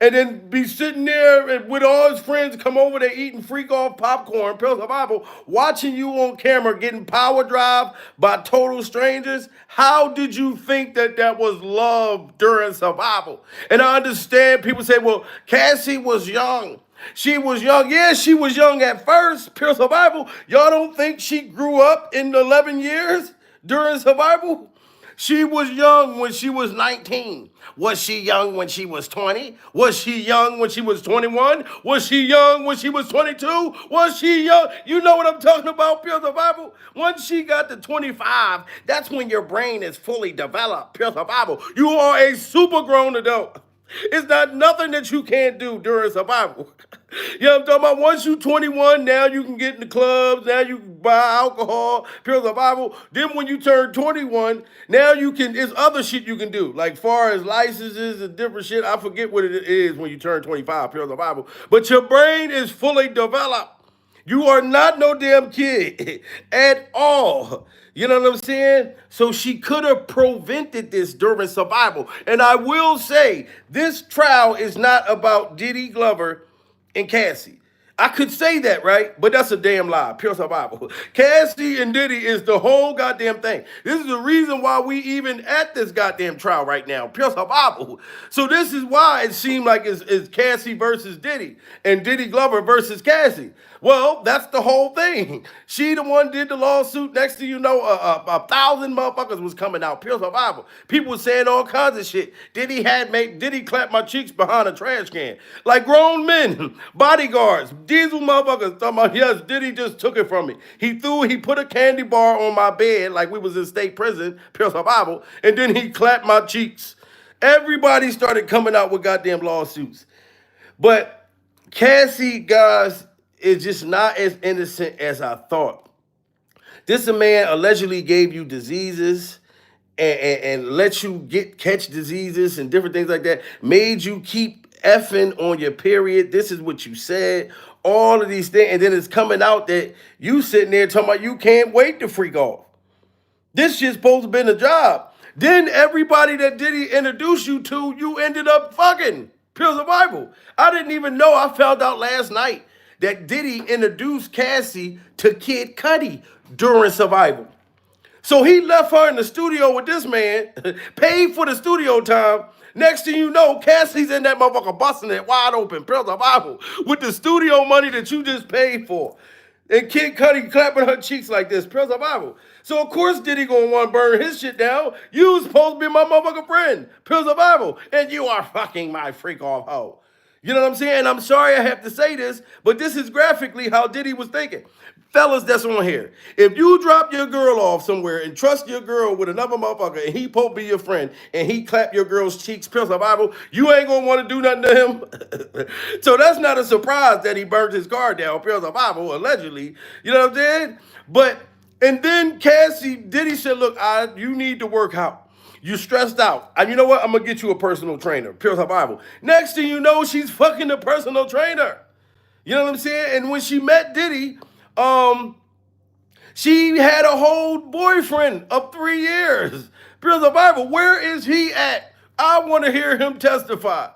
and then be sitting there with all his friends come over there eating freak off popcorn, pure survival, watching you on camera getting power drive by total strangers. How did you think that that was love during survival? And I understand people say, well, Cassie was young. She was young. Yeah, she was young at first, pure survival. Y'all don't think she grew up in 11 years during survival? She was young when she was 19. Was she young when she was 20? Was she young when she was 21? Was she young when she was 22? Was she young? You know what I'm talking about, pure survival? Once she got to 25, that's when your brain is fully developed, pure survival. You are a super grown adult. It's not nothing that you can't do during survival. You know what I'm talking about? Once you 21, now you can get in the clubs, now you can buy alcohol, pure survival. Then when you turn 21, now you can, it's other shit you can do. Like far as licenses and different shit, I forget what it is when you turn 25, pure survival. But your brain is fully developed. You are not no damn kid at all. You know what I'm saying? So she could have prevented this during survival. And I will say, this trial is not about Diddy, Glover, and Cassie. I could say that, right? But that's a damn lie. Pure survival. Cassie and Diddy is the whole goddamn thing. This is the reason why we even at this goddamn trial right now. Pure survival. So this is why it seemed like it's Cassie versus Diddy and Diddy Glover versus Cassie. Well, that's the whole thing. She the one did the lawsuit. Next thing you know, 1,000 motherfuckers was coming out. Pure survival. People was saying all kinds of shit. Diddy clap my cheeks behind a trash can. Like grown men, bodyguards, diesel motherfuckers talking about, yes, Diddy just took it from me. He put a candy bar on my bed like we was in state prison, pure survival, and then he clapped my cheeks. Everybody started coming out with goddamn lawsuits. But Cassie, guys, is just not as innocent as I thought. This a man allegedly gave you diseases and let you catch diseases and different things like that, made you keep effing on your period. This is what you said. All of these things, and then it's coming out that you sitting there talking about you can't wait to freak off. This shit's supposed to been a job. Then everybody that Diddy introduced you to, you ended up fucking. Pure survival. I didn't even know. I found out last night that Diddy introduced Cassie to Kid Cudi during survival. So he left her in the studio with this man, paid for the studio time. Next thing you know, Cassie's in that motherfucker busting it wide open, pure survival, with the studio money that you just paid for. And Kid Cudi clapping her cheeks like this, pure survival. So of course Diddy gonna want to burn his shit down. You was supposed to be my motherfucking friend, pure survival, and you are fucking my freak off hoe. You know what I'm saying? I'm sorry I have to say this, but this is graphically how Diddy was thinking. Fellas that's on here, if you drop your girl off somewhere and trust your girl with another motherfucker and he supposed to be your friend and he clap your girl's cheeks, pure survival, you ain't gonna want to do nothing to him. So that's not a surprise that he burned his car down, pure survival, allegedly. You know what I'm saying? And then Diddy said, look, you need to work out. You stressed out. And you know what? I'm going to get you a personal trainer. Pure survival. Next thing you know, she's fucking the personal trainer. You know what I'm saying? And when she met Diddy, she had a whole boyfriend of 3 years. Pure survival. Where is he at? I want to hear him testify.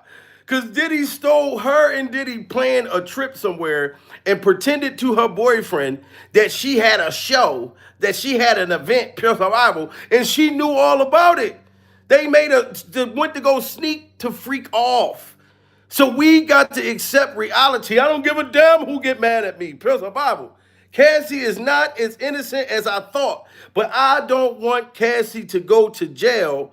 Because Diddy stole her and Diddy planned a trip somewhere and pretended to her boyfriend that she had a show, that she had an event, pure survival, and she knew all about it. They went to go sneak to freak off. So we got to accept reality. I don't give a damn who get mad at me, pure survival. Cassie is not as innocent as I thought, but I don't want Cassie to go to jail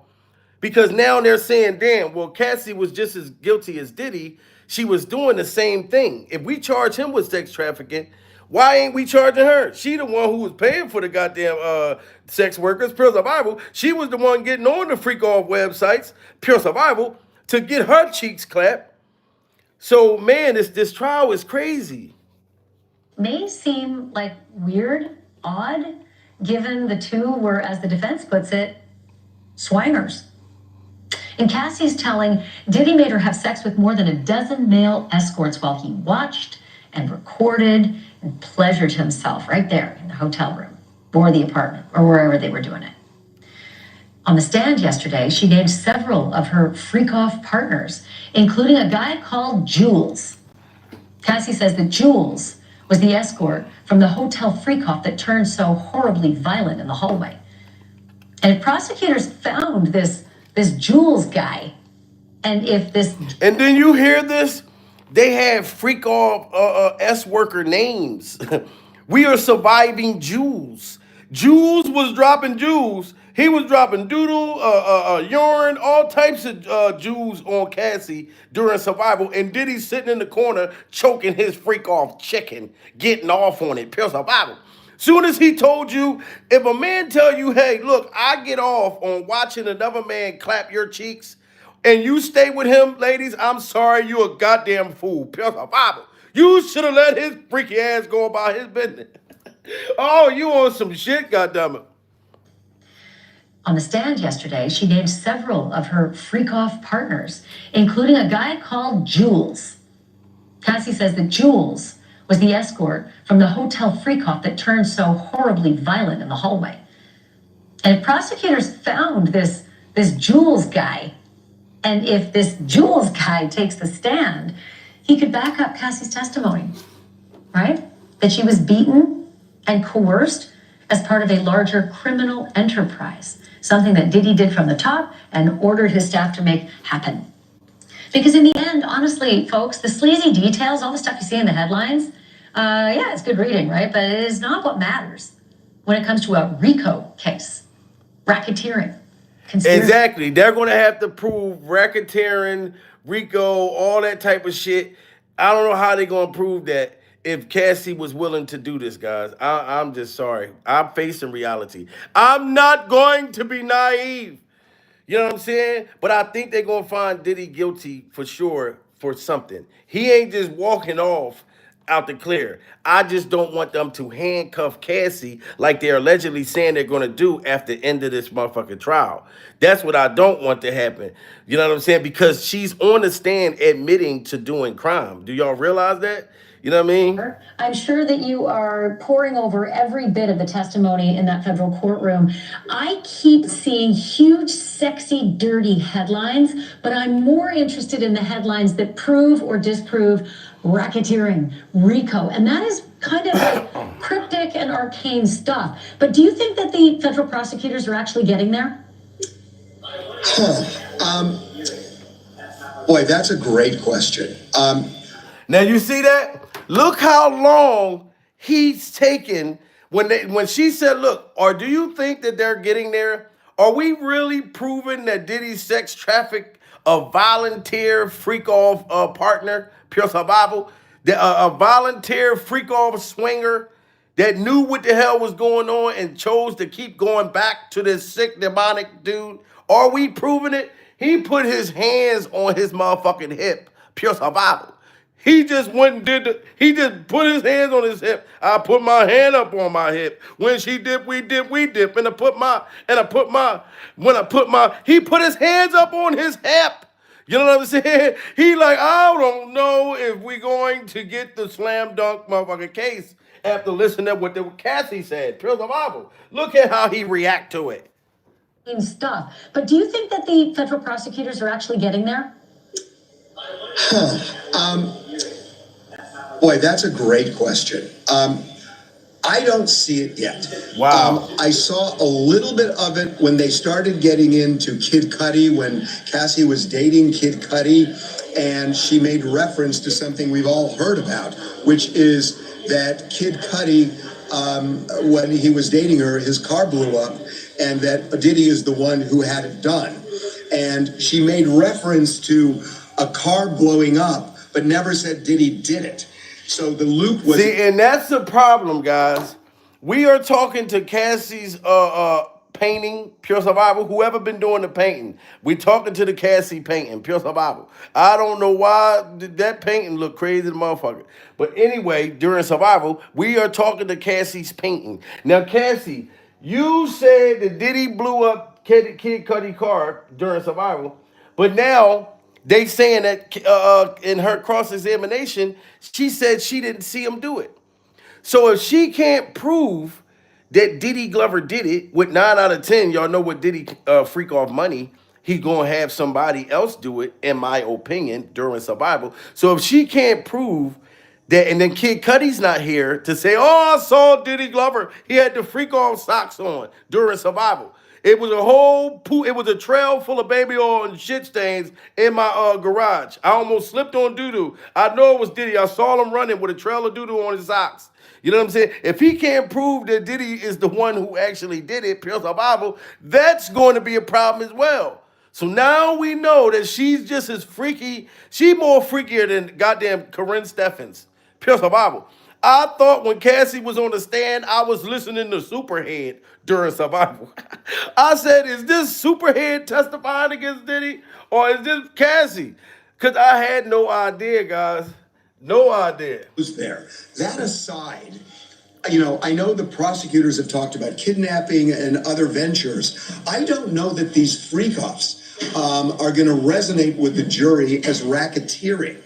because now they're saying, damn, well, Cassie was just as guilty as Diddy. She was doing the same thing. If we charge him with sex trafficking, why ain't we charging her? She the one who was paying for the goddamn sex workers, pure survival. She was the one getting on the freak off websites, pure survival, to get her cheeks clapped. So, man, this trial is crazy. May seem like weird, odd, given the two were, as the defense puts it, swangers. In Cassie's telling, Diddy made her have sex with more than a dozen male escorts while he watched and recorded and pleasured himself right there in the hotel room or the apartment or wherever they were doing it. On the stand yesterday, she named several of her freak-off partners, including a guy called Jules. Cassie says that Jules was the escort from the hotel freak-off that turned so horribly violent in the hallway. And if prosecutors found this Jules guy, and then you hear this, they have freak off S worker names. We are surviving Jules. Jules was dropping Jules, He was dropping doodle, urine, all types of jewels on Cassie during survival, and Diddy sitting in the corner choking his freak off chicken, getting off on it, pure survival. Soon as he told you, if a man tell you, hey, look, I get off on watching another man clap your cheeks, and you stay with him, ladies, I'm sorry, you a goddamn fool, pure survival. You should have let his freaky ass go about his business. Oh, you on some shit, goddammit. On the stand yesterday, she named several of her freak-off partners, including a guy called Jules. Cassie says that Jules was the escort from the hotel freak-off that turned so horribly violent in the hallway. And if prosecutors found this Jules guy, and if this Jules guy takes the stand, he could back up Cassie's testimony, right? That she was beaten and coerced as part of a larger criminal enterprise, something that Diddy did from the top and ordered his staff to make happen. Because in the end, honestly, folks, the sleazy details, all the stuff you see in the headlines, yeah, it's good reading, right? But it is not what matters when it comes to a RICO case, racketeering, conspiracy. Exactly. They're going to have to prove racketeering, RICO, all that type of shit. I don't know how they're going to prove that if Cassie was willing to do this, guys. I'm just sorry. I'm facing reality. I'm not going to be naive. You know what I'm saying? But I think they're going to find Diddy guilty for sure for something. He ain't just walking off out the clear. I just don't want them to handcuff Cassie like they're allegedly saying they're going to do after the end of this motherfucking trial. That's what I don't want to happen. You know what I'm saying? Because she's on the stand admitting to doing crime. Do y'all realize that? You know what I mean? I'm sure that you are poring over every bit of the testimony in that federal courtroom. I keep seeing huge, sexy, dirty headlines, but I'm more interested in the headlines that prove or disprove racketeering, RICO, and that is kind of like cryptic and arcane stuff. But do you think that the federal prosecutors are actually getting there? Boy, that's a great question. Now you see that? Look how long he's taken when she said, look, or do you think that they're getting there? Are we really proving that Diddy sex trafficked a volunteer freak-off partner, pure survival? A volunteer freak-off swinger that knew what the hell was going on and chose to keep going back to this sick, demonic dude? Are we proving it? He put his hands on his motherfucking hip, pure survival. He just went and he just put his hands on his hip. I put my hand up on my hip. When she dip, we dip, we dip. He put his hands up on his hip. You know what I'm saying? He like, I don't know if we going to get the slam dunk motherfucking case after listening to what Cassie said. Pure survival. Look at how he react to it. Stuff. But do you think that the federal prosecutors are actually getting there? Boy, that's a great question. I don't see it yet. Wow. I saw a little bit of it when they started getting into Kid Cudi, when Cassie was dating Kid Cudi, and she made reference to something we've all heard about, which is that Kid Cudi, when he was dating her, his car blew up, and that Diddy is the one who had it done. And she made reference to a car blowing up, but never said Diddy did it. So the loop was... See, and that's the problem, guys. We are talking to Cassie's painting, Pure Survival. Whoever been doing the painting, we talking to the Cassie painting, Pure Survival. I don't know why that painting look crazy, the motherfucker. But anyway, during Survival, we are talking to Cassie's painting. Now, Cassie, you said that Diddy blew up Kid Cudi car during Survival, but now they saying that in her cross-examination, she said she didn't see him do it. So if she can't prove that Diddy Glover did it, with 9 out of 10, y'all know what Diddy freak off money, he gonna have somebody else do it, in my opinion, during Survival. So if she can't prove that, and then Kid Cudi's not here to say, oh, I saw Diddy Glover, he had the freak off socks on during Survival. It was a whole pool. It was a trail full of baby oil and shit stains in my garage. I almost slipped on doo-doo. I know it was Diddy. I saw him running with a trail of doo-doo on his socks. You know what I'm saying? If he can't prove that Diddy is the one who actually did it, pure survival, that's going to be a problem as well. So now we know that she's just as freaky. She more freakier than goddamn Corinne Steffens. Pure survival. I thought when Cassie was on the stand, I was listening to Superhead during Survival. I said, is this Superhead testifying against Diddy? Or is this Cassie? Because I had no idea, guys. No idea. Was there. That aside, I know the prosecutors have talked about kidnapping and other ventures. I don't know that these freak-offs are going to resonate with the jury as racketeering.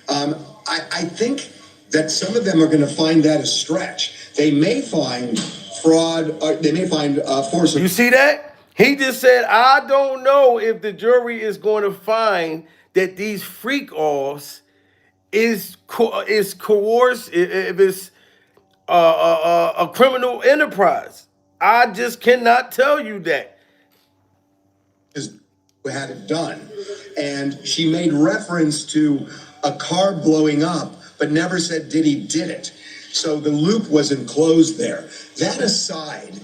I think that some of them are going to find that a stretch. They may find fraud, or they may find force. You see that? He just said, I don't know if the jury is going to find that these freak-offs is coerced, if it's a criminal enterprise. I just cannot tell you that. Had it done. And she made reference to a car blowing up, but never said Diddy did it. So the loop wasn't closed there. That aside,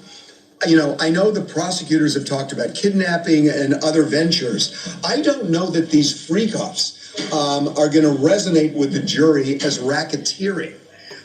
I know the prosecutors have talked about kidnapping and other ventures. I don't know that these freak-offs are going to resonate with the jury as racketeering.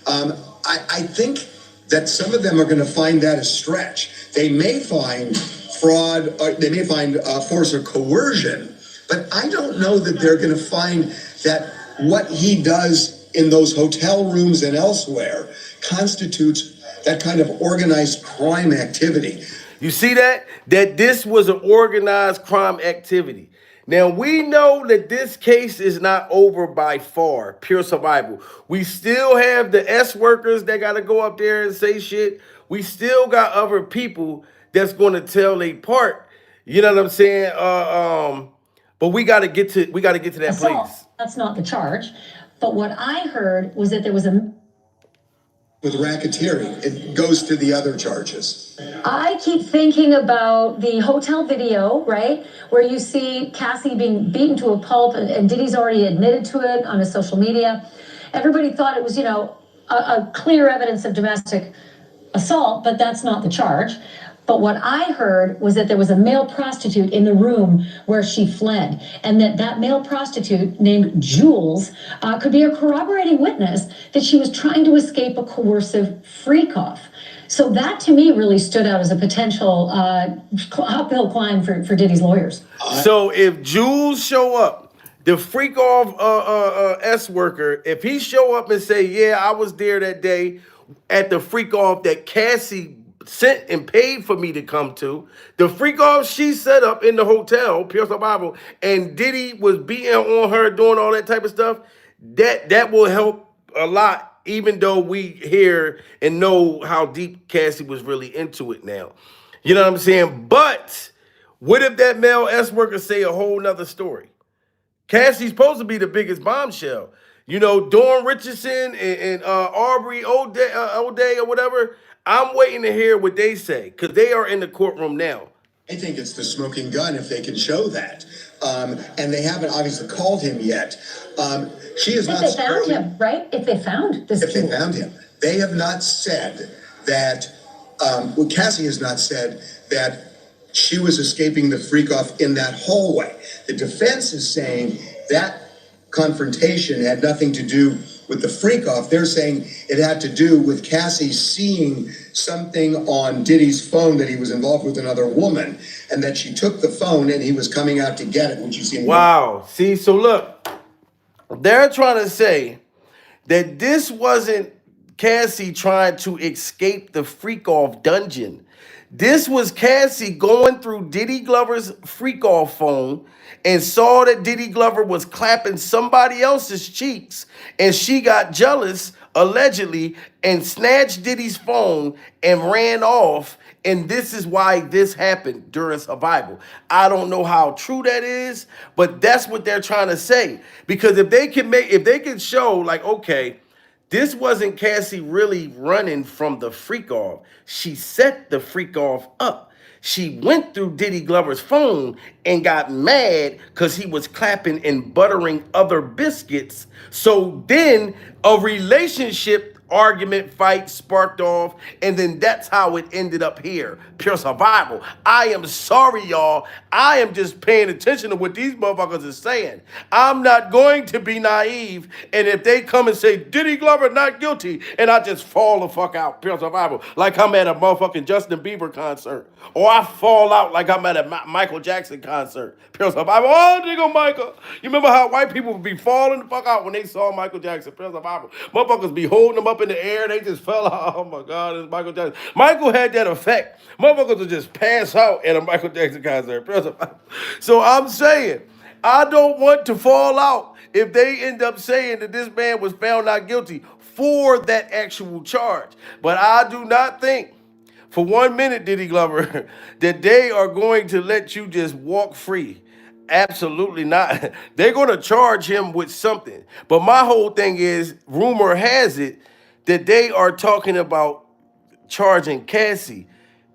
I think that some of them are going to find that a stretch. They may find fraud, or they may find force or coercion, but I don't know that they're going to find that what he does in those hotel rooms and elsewhere constitutes that kind of organized crime activity. You see that? That this was an organized crime activity. Now, we know that this case is not over by far, pure survival. We still have the S workers that got to go up there and say shit. We still got other people that's going to tell their part. You know what I'm saying? But we got to get to that Assault. place. That's not the charge. But what I heard was that there was a... With racketeering, it goes to the other charges. I keep thinking about the hotel video, right? Where you see Cassie being beaten to a pulp, and Diddy's already admitted to it on his social media. Everybody thought it was, a clear evidence of domestic assault, but that's not the charge. But what I heard was that there was a male prostitute in the room where she fled, and that male prostitute named Jules could be a corroborating witness that she was trying to escape a coercive freak-off. So that, to me, really stood out as a potential uphill climb for Diddy's lawyers. So if Jules show up, the freak-off S worker, if he show up and say, yeah, I was there that day at the freak-off that Cassie sent and paid for me to come to, the freak off she set up in the hotel, pure survival, and Diddy was beating on her, doing all that type of stuff, that will help a lot, even though we hear and know how deep Cassie was really into it now. You know what I'm saying? But what if that male S worker say a whole nother story? Cassie's supposed to be the biggest bombshell. Dawn Richardson and Aubrey O'Day or whatever. I'm waiting to hear what they say, because they are in the courtroom now. I think it's the smoking gun if they can show that. And they haven't obviously called him yet. She is not... If they found him, right? If they found this... If they found him. They have not said that... Cassie has not said that she was escaping the freak-off in that hallway. The defense is saying that confrontation had nothing to do with the freak-off. They're saying it had to do with Cassie seeing something on Diddy's phone that he was involved with another woman, and that she took the phone and he was coming out to get it when she seen... Wow. See, so look, they're trying to say that this wasn't Cassie trying to escape the freak-off dungeon. This was Cassie going through Diddy Glover's freak-off phone and saw that Diddy Glover was clapping somebody else's cheeks, and she got jealous, allegedly, and snatched Diddy's phone and ran off, and this is why this happened during Survival. I don't know how true that is, but that's what they're trying to say. Because if they can show, like, okay, this wasn't Cassie really running from the freak-off. She set the freak-off up. she went through Diddy Glover's phone and got mad because he was clapping and buttering other biscuits. So then a relationship argument fight sparked off, and then that's how it ended up here. Pure survival. I am sorry, y'all. I am just paying attention to what these motherfuckers are saying. I'm not going to be naive, and if they come and say Diddy Glover not guilty, and I just fall the fuck out. Pure survival. Like I'm at a motherfucking Justin Bieber concert, or I fall out like I'm at a Michael Jackson concert. Pure survival. Oh, nigga Michael. You remember how white people would be falling the fuck out when they saw Michael Jackson? Pure survival. Motherfuckers be holding them up in the air. They just fell out. Oh my God, it's Michael Jackson. Michael had that effect. Motherfuckers would just pass out at a Michael Jackson concert. Pure survival. So I'm saying, I don't want to fall out if they end up saying that this man was found not guilty for that actual charge. But I do not think for 1 minute, Diddy Glover, that they are going to let you just walk free. Absolutely not. They're going to charge him with something. But my whole thing is, rumor has it that they are talking about charging Cassie,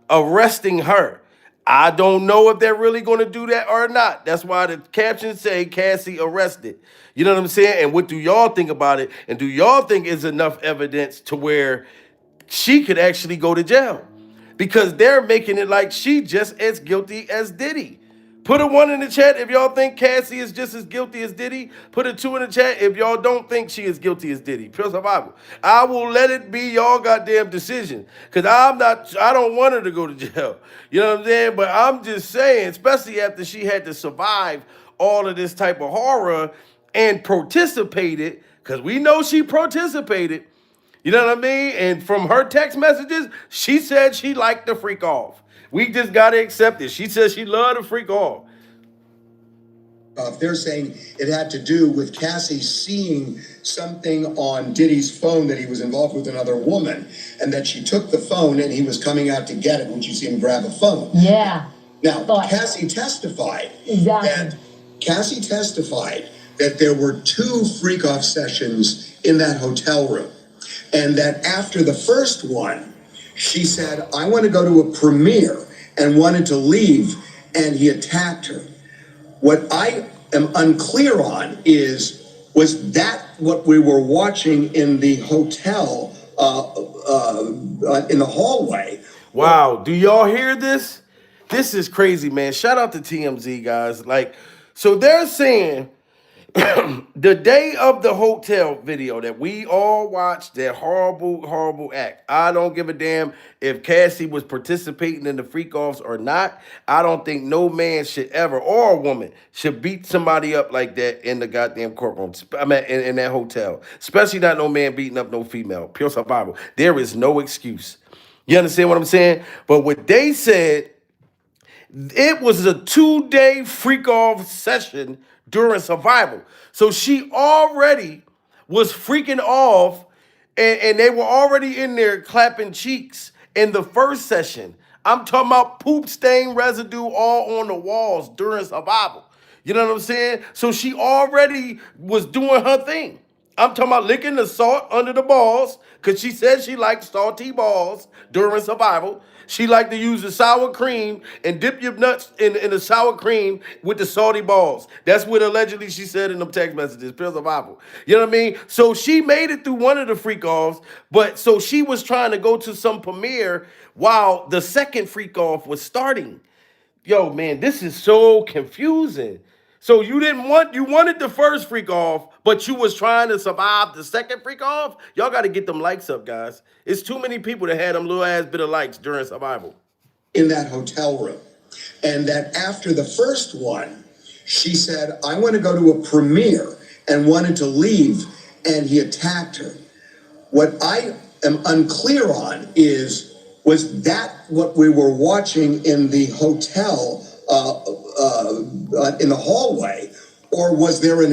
arresting her. I don't know if they're really going to do that or not. That's why the captions say Cassie arrested. You know what I'm saying? And what do y'all think about it? And do y'all think is enough evidence to where she could actually go to jail? Because they're making it like she just as guilty as Diddy. Put a 1 in the chat if y'all think Cassie is just as guilty as Diddy. Put a 2 in the chat if y'all don't think she is guilty as Diddy. Pure survival. I will let it be y'all goddamn decision. Because I don't want her to go to jail. You know what I'm saying? But I'm just saying, especially after she had to survive all of this type of horror and participated, because we know she participated. You know what I mean? And from her text messages, she said she liked the freak off. We just got to accept it. She said she loved the freak off. They're saying it had to do with Cassie seeing something on Diddy's phone that he was involved with another woman, and that she took the phone and he was coming out to get it when she seen him grab a phone. Yeah. Now, Cassie testified that there were 2 freak off sessions in that hotel room. And that after the first one, she said, I want to go to a premiere, and wanted to leave, and he attacked her. What I am unclear on was that what we were watching in the hotel, in the hallway? Wow. Do y'all hear this? This is crazy, man. Shout out to TMZ, guys. Like, so they're saying the day of the hotel video that we all watched, that horrible, horrible act. I don't give a damn if Cassie was participating in the freak offs or not. I don't think no man should ever, or a woman, should beat somebody up like that in the goddamn courtroom. I mean, in that hotel. Especially not no man beating up no female. Pure survival. There is no excuse. You understand what I'm saying? But what they said, it was a 2-day freak off session during survival. So she already was freaking off, and they were already in there clapping cheeks in the first session. I'm talking about poop stain residue all on the walls during survival. You know what I'm saying? So she already was doing her thing. I'm talking about licking the salt under the balls, because she said she liked salty balls during survival. She liked to use the sour cream and dip your nuts in the sour cream with the salty balls. That's what allegedly she said in them text messages. Pure survival. You know what I mean? So she made it through one of the freak offs, but so she was trying to go to some premiere while the second freak off was starting. Yo, man, this is so confusing. So you wanted the first freak off, but you was trying to survive the second freak off? Y'all got to get them likes up, guys. It's too many people that had them little ass bit of likes during survival. In that hotel room. And that after the first one, she said, I want to go to a premiere, and wanted to leave, and he attacked her. What I am unclear on was that what we were watching in the hotel, in the hallway, or was there an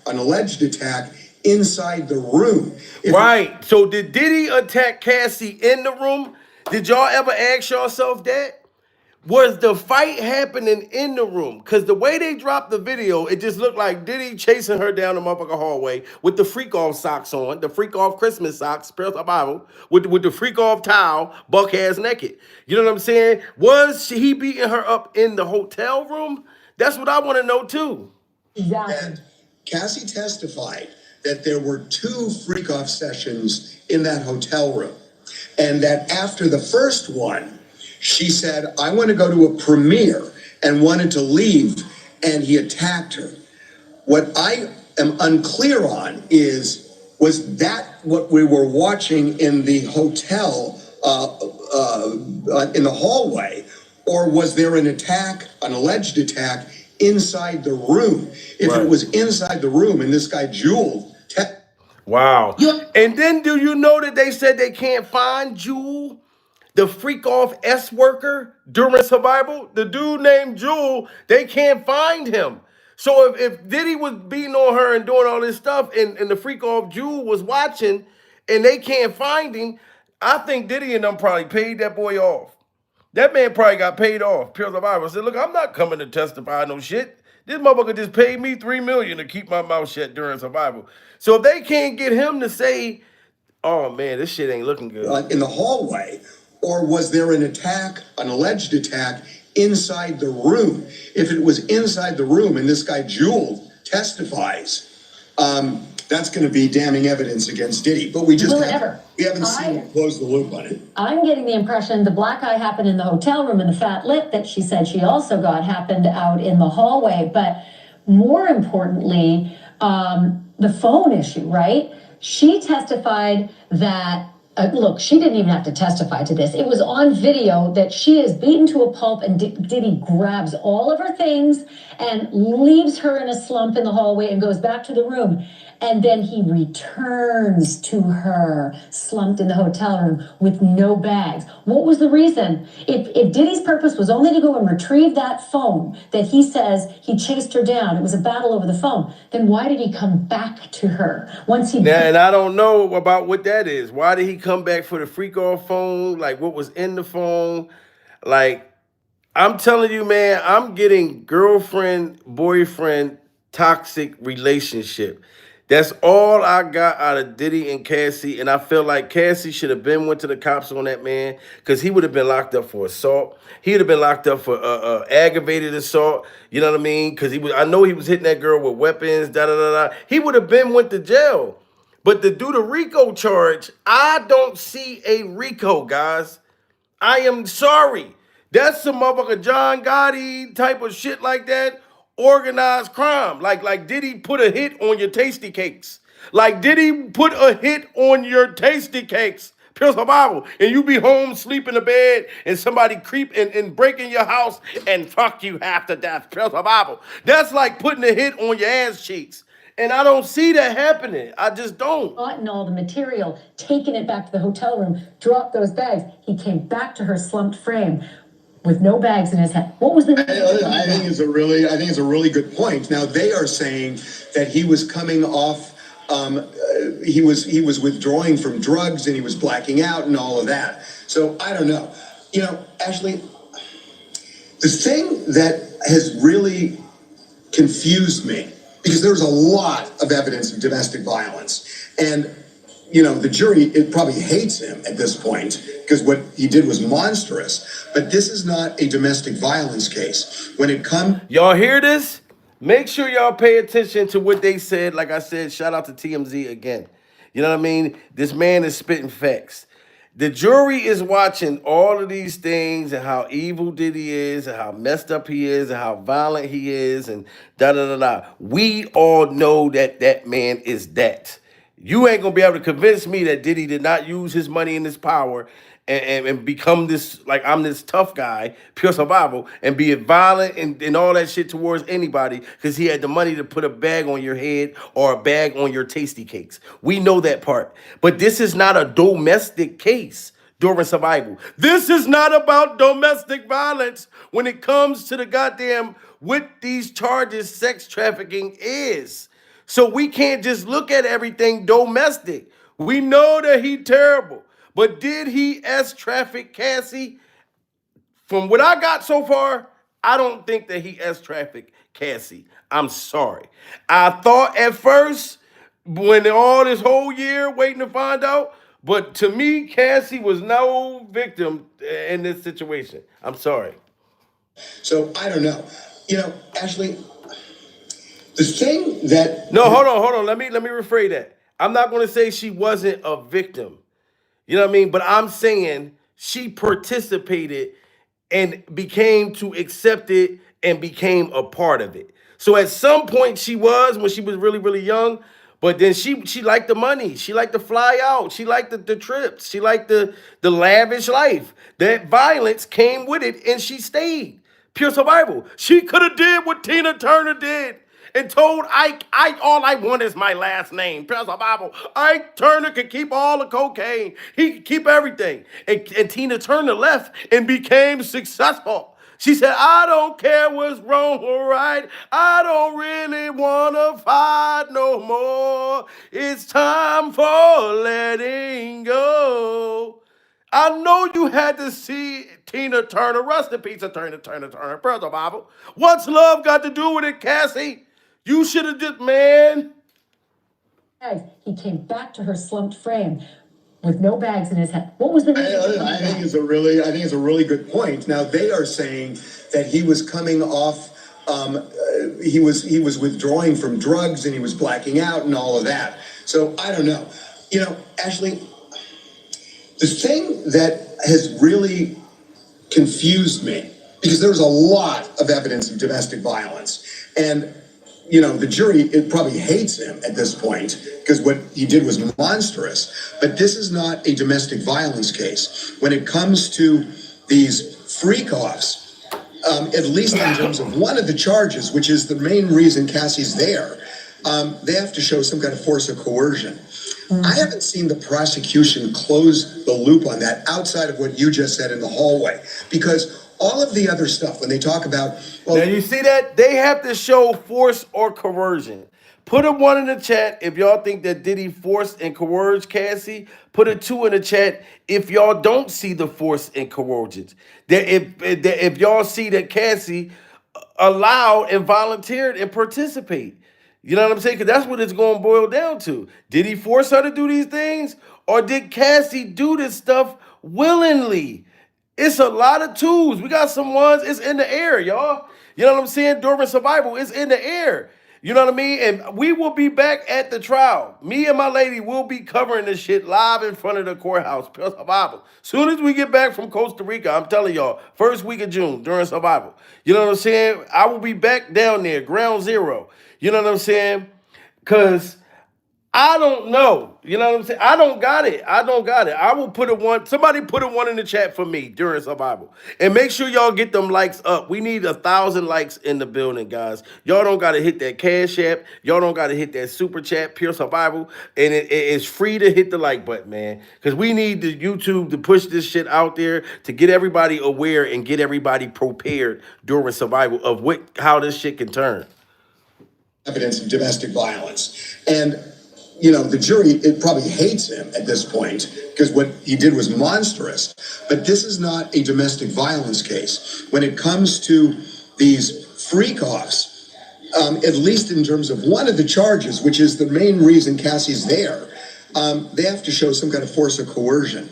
alleged attack inside the room? Right. So did Diddy attack Cassie in the room? Did y'all ever ask yourself that? was the fight happening in the room? Because the way they dropped the video, it just looked like Diddy chasing her down the motherfucking hallway with the freak off socks on, the freak off Christmas socks, spells the Bible, with the freak off towel, buck ass naked. You know what I'm saying? Was he beating her up in the hotel room? That's what I want to know too. Exactly. And Cassie testified that there were 2 freak off sessions in that hotel room, and that after the first one, she said, I want to go to a premiere, and wanted to leave, and he attacked her. What I am unclear on is, was that what we were watching in the hotel, in the hallway, or was there an attack, an alleged attack, inside the room? If Right. it was inside the room and this guy Jewel, Wow. And then do you know that they said they can't find Jewel, the freak off S worker during survival? The dude named Jewel, they can't find him. So if Diddy was beating on her and doing all this stuff, and the freak off Jewel was watching and they can't find him, I think Diddy and them probably paid that boy off. That man probably got paid off. Pure survival said, look, I'm not coming to testify no shit. This motherfucker just paid me $3 million to keep my mouth shut during survival. So if they can't get him to say, oh man, this shit ain't looking good. in the hallway, or was there an attack, an alleged attack, inside the room? If it was inside the room and this guy Jewel testifies, that's going to be damning evidence against Diddy. But we just haven't seen him close the loop on it. I'm getting the impression the black eye happened in the hotel room, and the fat lip that she said she also got happened out in the hallway. But more importantly, the phone issue, right? She testified that, look, she didn't even have to testify to this. It was on video that she is beaten to a pulp, and Diddy grabs all of her things and leaves her in a slump in the hallway and goes back to the room. And then he returns to her slumped in the hotel room with no bags. What was the reason? If Diddy's purpose was only to go and retrieve that phone that he says he chased her down, it was a battle over the phone, then why did he come back to her once he... Now, and I don't know about what that is. Why did he come back for the freak off phone? Like, what was in the phone? Like, I'm telling you, man, I'm getting girlfriend, boyfriend, toxic relationship. That's all I got out of Diddy and Cassie, and I feel like Cassie should have went to the cops on that man, because he would have been locked up for assault. He would have been locked up for aggravated assault. You know what I mean? Because I know he was hitting that girl with weapons. Da da da da. He would have went to jail. But to do the RICO charge, I don't see a RICO, guys. I am sorry. That's some motherfucker John Gotti type of shit like that. Organized crime. Like Diddy put a hit on your tasty cakes. Like Diddy put a hit on your tasty cakes. Pure survival. And you be home, sleep in the bed, and somebody creep and break in your house and fuck you half to death. Pure survival. That's like putting a hit on your ass cheeks. And I don't see that happening. I just don't. Gotten all the material, taken it back to the hotel room, dropped those bags. He came back to her slumped frame with no bags in his head. What was the... I think it's a really good point. Now they are saying that he was coming off, he was withdrawing from drugs and he was blacking out and all of that. So I don't know. You know, Ashley, the thing that has really confused me, because there's a lot of evidence of domestic violence, and you know, the jury, it probably hates him at this point because what he did was monstrous. But this is not a domestic violence case. When it comes... Y'all hear this? Make sure y'all pay attention to what they said. Like I said, shout out to TMZ again. You know what I mean? This man is spitting facts. The jury is watching all of these things and how evil Diddy is and how messed up he is and how violent he is and da-da-da-da. We all know that that man is that. You ain't gonna be able to convince me that Diddy did not use his money and his power and become this, like, I'm this tough guy, pure survival, and be violent and all that shit towards anybody because he had the money to put a bag on your head or a bag on your tasty cakes. We know that part. But this is not a domestic case during survival. This is not about domestic violence when it comes to the goddamn what these charges sex trafficking is. So we can't just look at everything domestic. We know that he terrible. But did he traffic Cassie? from what I got so far, I don't think that he has trafficked Cassie. I'm sorry. I thought at first, when all this whole year waiting to find out, but to me, Cassie was no victim in this situation. I'm sorry. So I don't know. Ashley, the thing that No, hold on. Let me rephrase that. I'm not going to say she wasn't a victim. You know what I mean? But I'm saying she participated and became to accept it and became a part of it. So at some point she was when she was really, really young, but then she liked the money. She liked to fly out. She liked the trips. She liked the lavish life. That violence came with it and she stayed. Pure survival. She could have did what Tina Turner did and told Ike, all I want is my last name. Pure survival. Ike Turner could keep all the cocaine. He could keep everything. And Tina Turner left and became successful. She said, I don't care what's wrong or right. I don't really want to fight no more. It's time for letting go. I know you had to see Tina Turner. Rest in peace of Turner. Brother Bible. What's love got to do with it, Cassie? You should have just, man. He came back to her slumped frame with no bags in his head. What was the reason? I think it's a really good point. Now they are saying that he was coming off. He was withdrawing from drugs and he was blacking out and all of that. So I don't know. Ashley, the thing that has really confused me, because there's a lot of evidence of domestic violence, and the jury, it probably hates him at this point because what he did was monstrous. But this is not a domestic violence case. When it comes to these freak-offs, at least in terms of one of the charges, which is the main reason Cassie's there, they have to show some kind of force or coercion. I haven't seen the prosecution close the loop on that outside of what you just said in the hallway, because all of the other stuff, when they talk about, now you see that? They have to show force or coercion. Put a 1 in the chat if y'all think that Diddy forced and coerced Cassie. Put a 2 in the chat if y'all don't see the force and coercion. That if y'all see that Cassie allowed and volunteered and participate. You know what I'm saying? Because that's what it's going to boil down to. Did he force her to do these things? Or did Cassie do this stuff willingly? It's a lot of tools. We got some ones, it's in the air, y'all. You know what I'm saying? During survival, it's in the air. You know what I mean? And we will be back at the trial. Me and my lady will be covering this shit live in front of the courthouse. Pure survival. Soon as we get back from Costa Rica, I'm telling y'all, first week of June during survival. You know what I'm saying? I will be back down there, ground zero. You know what I'm saying? Because I don't know. You know what I'm saying? I don't got it. I will put a 1. Somebody put a 1 in the chat for me during survival. And make sure y'all get them likes up. We need 1,000 likes in the building, guys. Y'all don't got to hit that Cash App. Y'all don't got to hit that Super Chat, Pure Survival. And it's free to hit the like button, man. Because we need the YouTube to push this shit out there to get everybody aware and get everybody prepared during survival of how this shit can turn. Evidence of domestic violence. And the jury, it probably hates him at this point because what he did was monstrous. But this is not a domestic violence case. When it comes to these freak-offs, at least in terms of one of the charges, which is the main reason Cassie's there, they have to show some kind of force or coercion.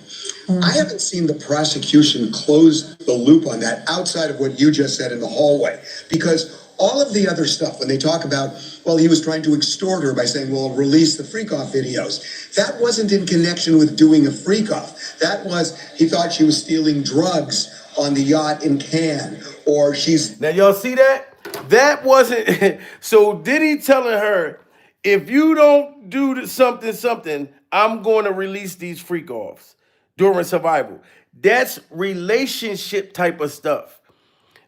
I haven't seen the prosecution close the loop on that outside of what you just said in the hallway, because all of the other stuff, when they talk about, well, he was trying to extort her by saying, well, release the freak-off videos. That wasn't in connection with doing a freak-off. That was, he thought she was stealing drugs on the yacht in Cannes, or she's... Now, y'all see that? That wasn't... So, Diddy telling her, if you don't do something, I'm going to release these freak-offs during survival. That's relationship type of stuff.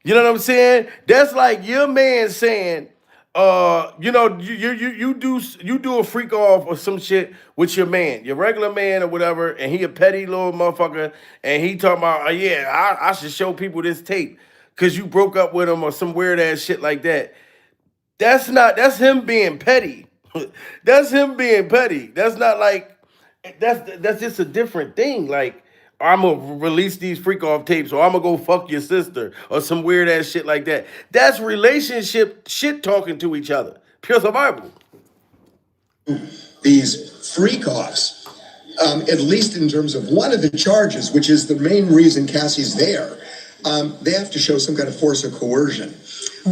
You know what I'm saying? That's like your man saying, you do a freak off or some shit with your man, your regular man or whatever, and he a petty little motherfucker, and he talking about, I should show people this tape because you broke up with him or some weird ass shit like that. That's him being petty. That's him being petty. That's not like, that's just a different thing. Like, I'm gonna release these freak off tapes, or I'm gonna go fuck your sister, or some weird ass shit like that. That's relationship shit talking to each other. Pure survival. These freak offs, at least in terms of one of the charges, which is the main reason Cassie's there, they have to show some kind of force or coercion.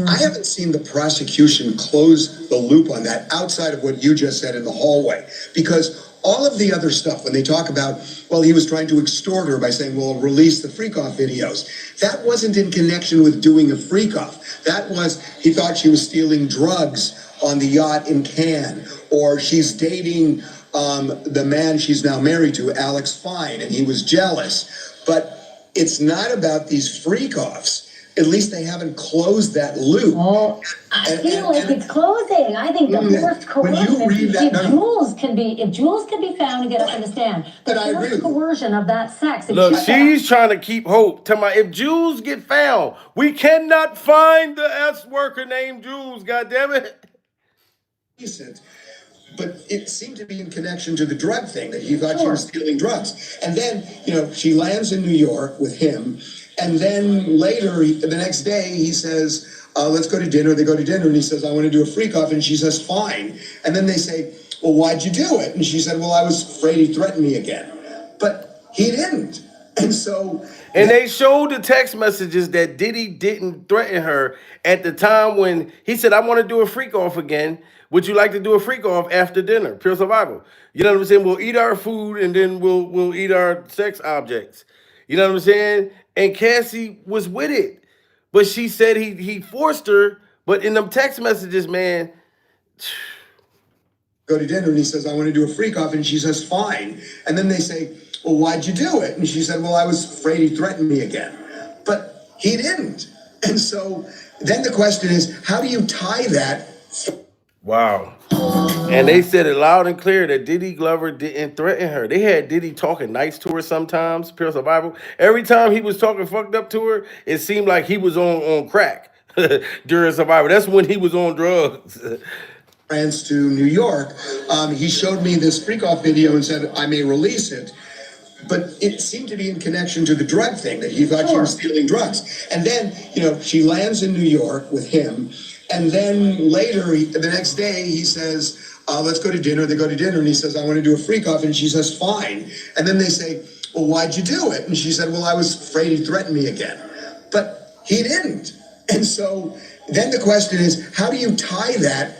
I haven't seen the prosecution close the loop on that outside of what you just said in the hallway, because all of the other stuff, when they talk about, well, he was trying to extort her by saying, well, release the freak off videos. That wasn't in connection with doing a freak off. That was, he thought she was stealing drugs on the yacht in Cannes, or she's dating the man she's now married to, Alex Fine, and he was jealous. But it's not about these freak offs. At least they haven't closed that loop. Well, I feel like it's closing. I think the forced when you coercion, read that, if Jules can be found and get up on the stand, the And I agree forced with you. coercion of that sex. Look, she's trying to keep hope. Tell me, if Jules get found, we cannot find the S worker named Jules. God damn it. Recent, but it seemed to be in connection to the drug thing, that he thought she was stealing drugs. And then, she lands in New York with him, and then later, the next day, he says, let's go to dinner. They go to dinner, and he says, I want to do a freak off, and she says, fine. And then they say, well, why'd you do it? And she said, well, I was afraid he'd threaten me again. But he didn't. And so... And they showed the text messages that Diddy didn't threaten her at the time when he said, I want to do a freak off again. Would you like to do a freak off after dinner? Pure survival. You know what I'm saying? We'll eat our food and then we'll eat our sex objects. You know what I'm saying? And Cassie was with it. But she said he forced her. But in them text messages, man. Go to dinner, and he says, I want to do a freak off, and she says, fine. And then they say, well, why'd you do it? And she said, well, I was afraid he'd threaten me again. But he didn't. And so then the question is, how do you tie that? Wow. And they said it loud and clear that Diddy Glover didn't threaten her. They had Diddy talking nice to her sometimes, pure survival. Every time he was talking fucked up to her, it seemed like he was on crack during survival. That's when he was on drugs. France to New York. He showed me this freak off video and said, I may release it. But it seemed to be in connection to the drug thing, that he thought she was stealing drugs. And then, she lands in New York with him. And then later, the next day, he says, let's go to dinner. They go to dinner, and he says, I want to do a freak off. And she says, fine. And then they say, well, why'd you do it? And she said, well, I was afraid he'd threaten me again. But he didn't. And so then the question is, how do you tie that,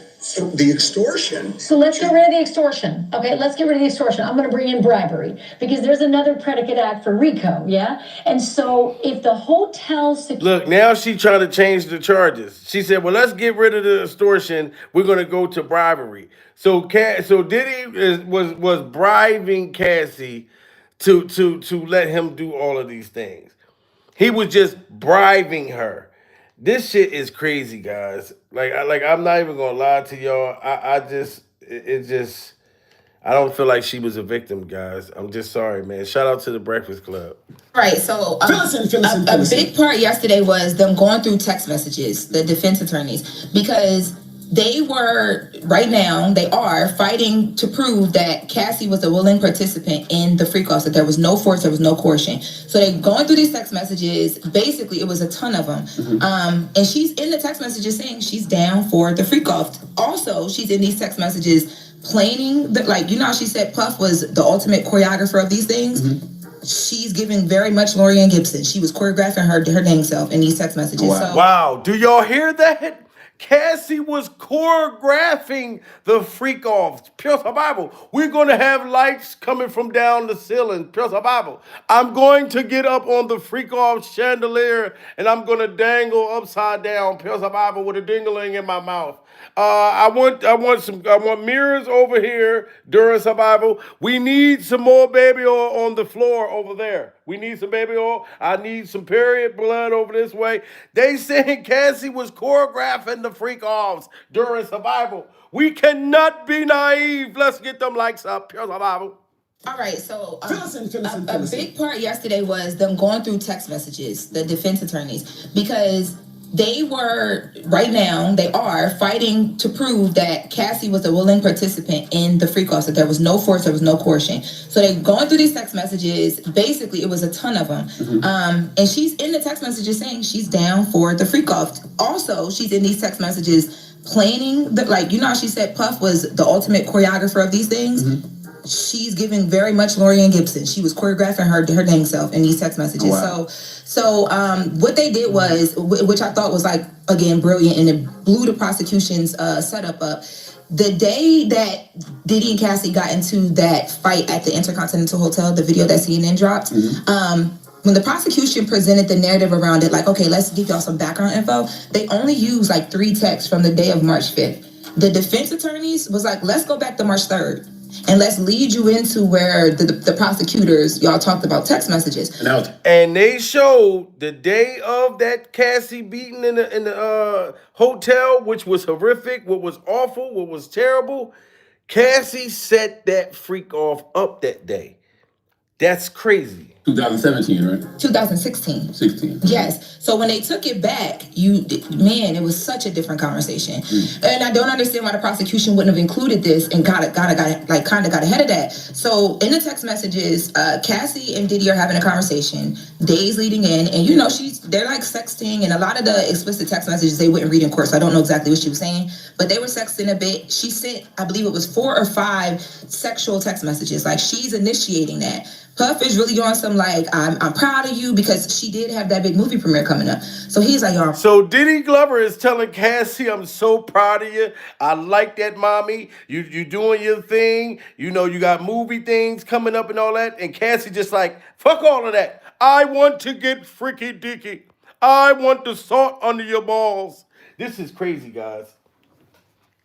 the extortion? So let's get rid of the extortion. Okay, let's get rid of the extortion. I'm going to bring in bribery because there's another predicate act for RICO, yeah? And so if the hotel... Look, now she's trying to change the charges. She said, well, let's get rid of the extortion. We're going to go to bribery. So Diddy was bribing Cassie to let him do all of these things. He was just bribing her. This shit is crazy, guys. Like I'm not even gonna lie to y'all. I don't feel like she was a victim, guys. I'm just sorry, man. Shout out to the Breakfast Club. Right, so a big part yesterday was them going through text messages, the defense attorneys, because they are fighting to prove that Cassie was a willing participant in the freak offs, that there was no force, there was no coercion. So they're going through these text messages. Basically, it was a ton of them. And she's in the text messages saying she's down for the freak off. Also, she's in these text messages planning, how she said Puff was the ultimate choreographer of these things. She's giving very much Lorianne Gibson. She was choreographing her dang self in these text messages. Wow. Do y'all hear that? Cassie was choreographing the freak offs. Pure survival. We're going to have lights coming from down the ceiling. Pure survival. I'm going to get up on the freak off chandelier and I'm going to dangle upside down. Pure survival with a dingling in my mouth. I want mirrors over here during survival. We need some more baby oil on the floor over there. We need some baby oil. I need some period blood over this way. They saying Cassie was choreographing the freak offs during survival. We cannot be naive. Let's get them likes up. Pure survival. All right, so a big part yesterday was them going through text messages, the defense attorneys, because they were, right now, they are fighting to prove that Cassie was a willing participant in the freak-offs, that there was no force, there was no coercion. So they're going through these text messages. Basically, it was a ton of them. And she's in the text messages saying she's down for the freak-off. Also, she's in these text messages planning, like, you know how she said Puff was the ultimate choreographer of these things? She's giving very much Lorianne Gibson. She was choreographing her dang self in these text messages. Wow. So what they did was, which I thought was like, again, brilliant, and it blew the prosecution's setup up. The day that Diddy and Cassie got into that fight at the Intercontinental Hotel, the video that CNN dropped, when the prosecution presented the narrative around it, like, okay, let's give y'all some background info, they only used like 3 texts from the day of March 5th. The defense attorneys was like, let's go back to March 3rd. And let's lead you into where the prosecutors, y'all talked about text messages. And they showed the day of that Cassie beating in the hotel, which was horrific, what was awful, what was terrible. Cassie set that freak off up that day. That's crazy. 2017, right? 2016. 16. Yes. So when they took it back, it was such a different conversation. And I don't understand why the prosecution wouldn't have included this and kind of got ahead of that. So in the text messages, Cassie and Diddy are having a conversation days leading in, and you know, they're like sexting, and a lot of the explicit text messages they wouldn't read in court, so I don't know exactly what she was saying, but they were sexting a bit. She sent, I believe it was 4 or 5 sexual text messages. Like, she's initiating that. Puff is really on some like, I'm proud of you, because she did have that big movie premiere coming up. So he's like, y'all. So Diddy Glover is telling Cassie, I'm so proud of you. I like that, mommy. You doing your thing. You know, you got movie things coming up and all that. And Cassie just like, fuck all of that. I want to get freaky dicky. I want the salt under your balls. This is crazy, guys.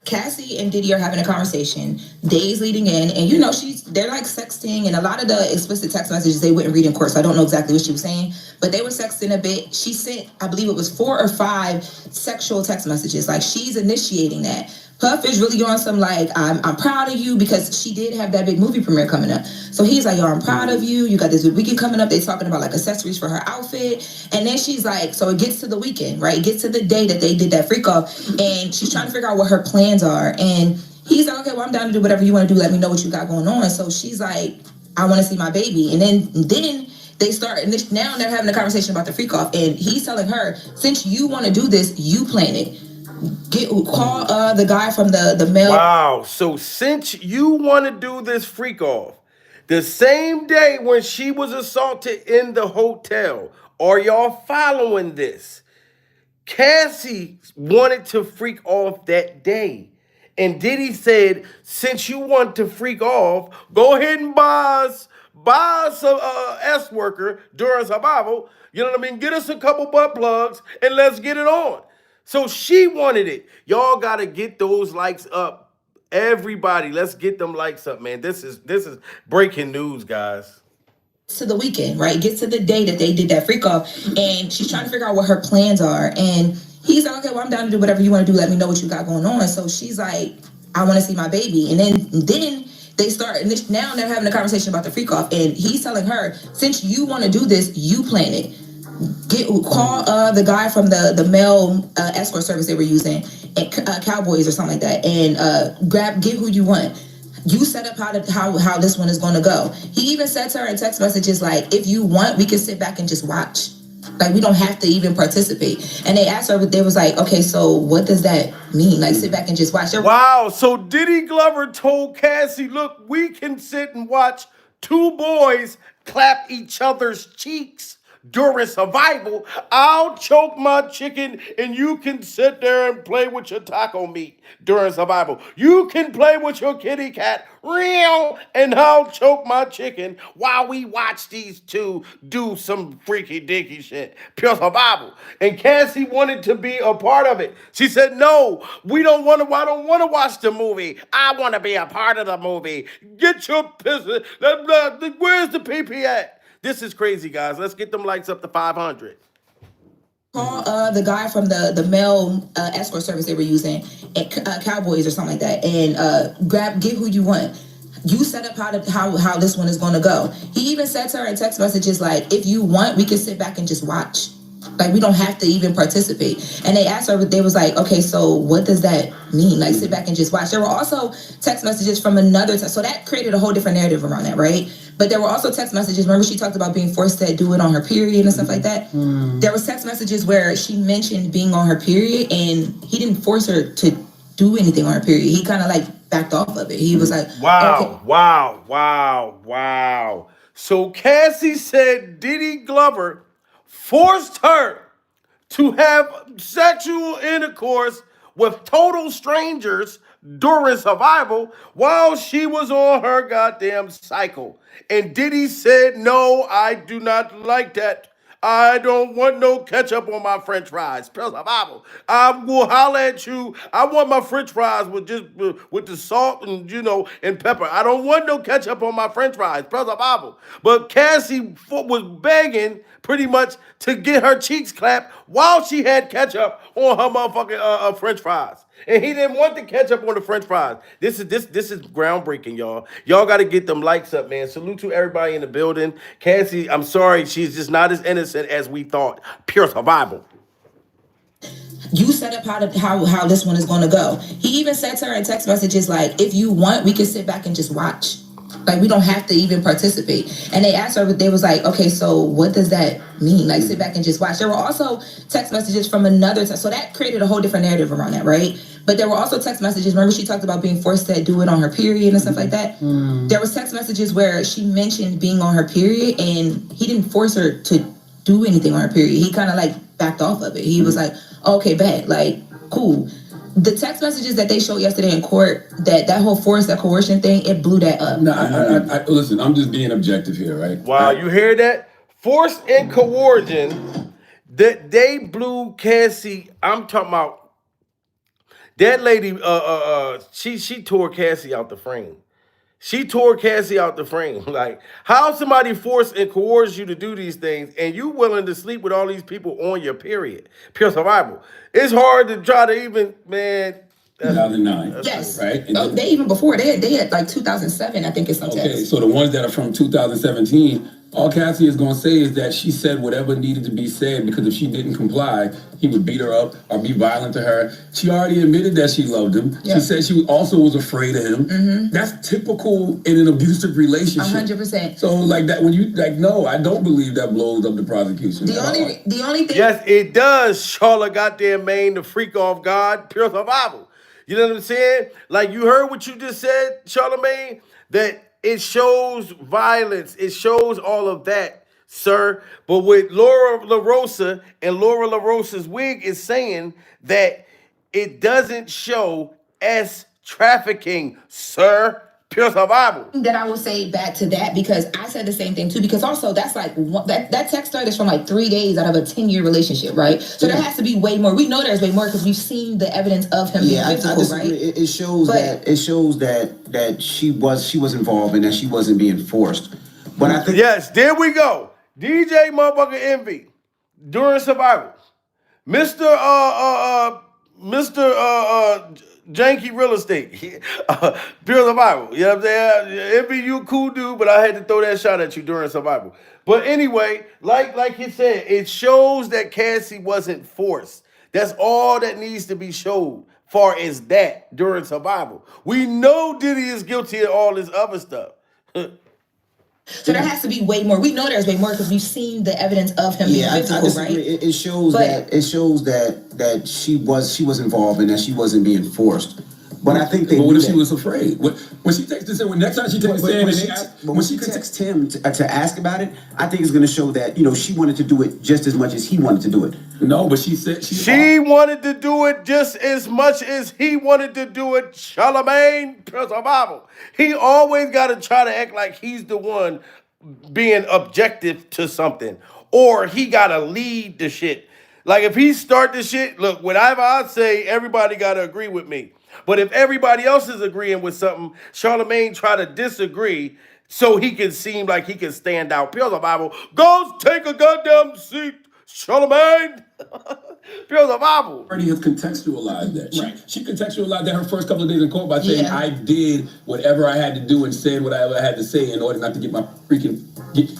Cassie and Diddy are having a conversation days leading in, and you know, they're like sexting, and a lot of the explicit text messages they wouldn't read in court, so I don't know exactly what she was saying, but they were sexting a bit. She sent, I believe it was 4 or 5 sexual text messages. Like, she's initiating that. Puff is really on some like, I'm proud of you, because she did have that big movie premiere coming up. So he's like, yo, I'm proud of you. You got this big weekend coming up. They talking about like accessories for her outfit. And then she's like, so it gets to the weekend, right? It gets to the day that they did that freak off, and she's trying to figure out what her plans are. And he's like, okay, well, I'm down to do whatever you want to do. Let me know what you got going on. So she's like, I want to see my baby. And then they start, and now they're having a conversation about the freak off, and he's telling her, since you want to do this, you plan it. Call the guy from the mail. Wow. So since you want to do this freak off, the same day when she was assaulted in the hotel, are y'all following this? Cassie wanted to freak off that day. And Diddy said, since you want to freak off, go ahead and buy us a S worker during survival. You know what I mean? Get us a couple butt plugs and let's get it on. So she wanted it. Y'all got to get those likes up. Everybody, let's get them likes up, man. This is breaking news, guys. To the weekend, right? Gets to the day that they did that freak off, and she's trying to figure out what her plans are. And he's like, okay, well, I'm down to do whatever you want to do. Let me know what you got going on. So she's like, I want to see my baby. And then they start, and now they're having a conversation about the freak off, and he's telling her, since you want to do this, you plan it. Call the guy from the mail escort service they were using, and Cowboys or something like that, and get who you want. You set up how this one is going to go. He even said to her in text messages, like, if you want, we can sit back and just watch. Like, we don't have to even participate. And they asked her, they was like, okay, so what does that mean? Like, sit back and just watch. Wow. So Diddy Glover told Cassie, look, we can sit and watch 2 boys clap each other's cheeks during survival. I'll choke my chicken and you can sit there and play with your taco meat during survival. You can play with your kitty cat, real, and I'll choke my chicken while we watch these 2 do some freaky dicky shit. Pure survival. And Cassie wanted to be a part of it. She said, no, I don't want to watch the movie. I want to be a part of the movie. Get your piss. Where's the PP at? This is crazy, guys. Let's get them likes up to 500. Call the guy from the mail escort service they were using, and Cowboys or something like that, and get who you want. You set up how this one is going to go. He even said to her in text messages, like, if you want, we can sit back and just watch. Like, we don't have to even participate. And they asked her, they was like, okay, so what does that mean? Like, sit back and just watch. There were also text messages from another, so that created a whole different narrative around that, right? But there were also text messages. Remember, she talked about being forced to do it on her period and stuff like that. There was text messages where she mentioned being on her period, and he didn't force her to do anything on her period. He kind of like backed off of it. He was like, Wow, okay. wow. So Cassie said Diddy Glover forced her to have sexual intercourse with total strangers during survival while she was on her goddamn cycle. And Diddy said, no, I do not like that. I don't want no ketchup on my French fries. Survival. I will holler at you. I want my French fries with just with the salt and and pepper. I don't want no ketchup on my French fries. Survival. But Cassie was begging pretty much to get her cheeks clapped while she had ketchup on her motherfucking French fries. And he didn't want the ketchup on the French fries. This is groundbreaking, y'all. Y'all got to get them likes up, man. Salute to everybody in the building. Cassie, I'm sorry, she's just not as innocent as we thought. Pure survival. You set up how this one is going to go. He even said to her in text messages, like, if you want, we can sit back and just watch. Like, we don't have to even participate. And they asked her, they was like, okay, so what does that mean? Like, sit back and just watch. There were also text messages from another, so that created a whole different narrative around that, right? But there were also text messages. Remember, she talked about being forced to do it on her period and stuff like that. There was text messages where she mentioned being on her period, and he didn't force her to do anything on her period. He kind of like backed off of it. He was like, okay, bet, like, cool. The text messages that they showed yesterday in court, that whole force, that coercion thing, it blew that up. No, I listen, I'm just being objective here, right? Wow, you hear that? Force and coercion, that they blew Cassie. I'm talking about that lady. She tore Cassie out the frame. She tore Cassie out the frame. Like, how somebody force and coerce you to do these things and you willing to sleep with all these people on your period? Pure survival. It's hard to try to even, man. 2009. Yes. Right? Oh, they even before, they had like 2007, I think it's some Okay, text. so the ones that are from 2017, all Cassie is going to say is that she said whatever needed to be said, because if she didn't comply, he would beat her up or be violent to her. She already admitted that she loved him. Yeah. She said she also was afraid of him. That's typical in an abusive relationship. 100%. So like that, when you like, no, I don't believe that blows up the prosecution. The only thing. Yes, it does. Charlotte goddamn Maine, the freak off God, pure survival. You know what I'm saying? Like, you heard what you just said, Charlamagne, that it shows violence. It shows all of that, sir. But with Laura LaRosa, and Laura LaRosa's wig is saying that it doesn't show S trafficking, sir. Pure survival. That I will say back to that, because I said the same thing too, because also that's like that text thread is from like 3 days out of a 10-year relationship, right? So there has to be way more. We know there's way more because we've seen the evidence of him being physical, I disagree. right? It shows that she was involved and that she wasn't being forced. But I think Yes, there we go. DJ motherfucker Envy during survival. Mr. Janky Real Estate. Pure survival. You know what I'm saying? Envy, you a cool dude, but I had to throw that shot at you during survival. But anyway, like he said, it shows that Cassie wasn't forced. That's all that needs to be showed far as that during survival. We know Diddy is guilty of all this other stuff. So there has to be way more. We know there's way more because we've seen the evidence of him being physical, I disagree. right? It shows that she was involved and that she wasn't being forced. But I think they. But what if she was afraid? When she takes this, when next time she takes this, when she texts him to ask about it, I think it's going to show that she wanted to do it just as much as he wanted to do it. No, but she said she wanted to do it just as much as he wanted to do it. Charlamagne, pure survival. He always got to try to act like he's the one being objective to something, or he got to lead the shit. Like, if he start the shit, look, whatever I say, everybody got to agree with me. But if everybody else is agreeing with something, Charlamagne try to disagree so he can seem like he can stand out. Pure survival. Go take a goddamn seat, Charlamagne. Pure survival. Already has contextualized that. She contextualized that her first couple of days in court by saying, Yeah. I did whatever I had to do and said whatever I had to say in order not to get my freaking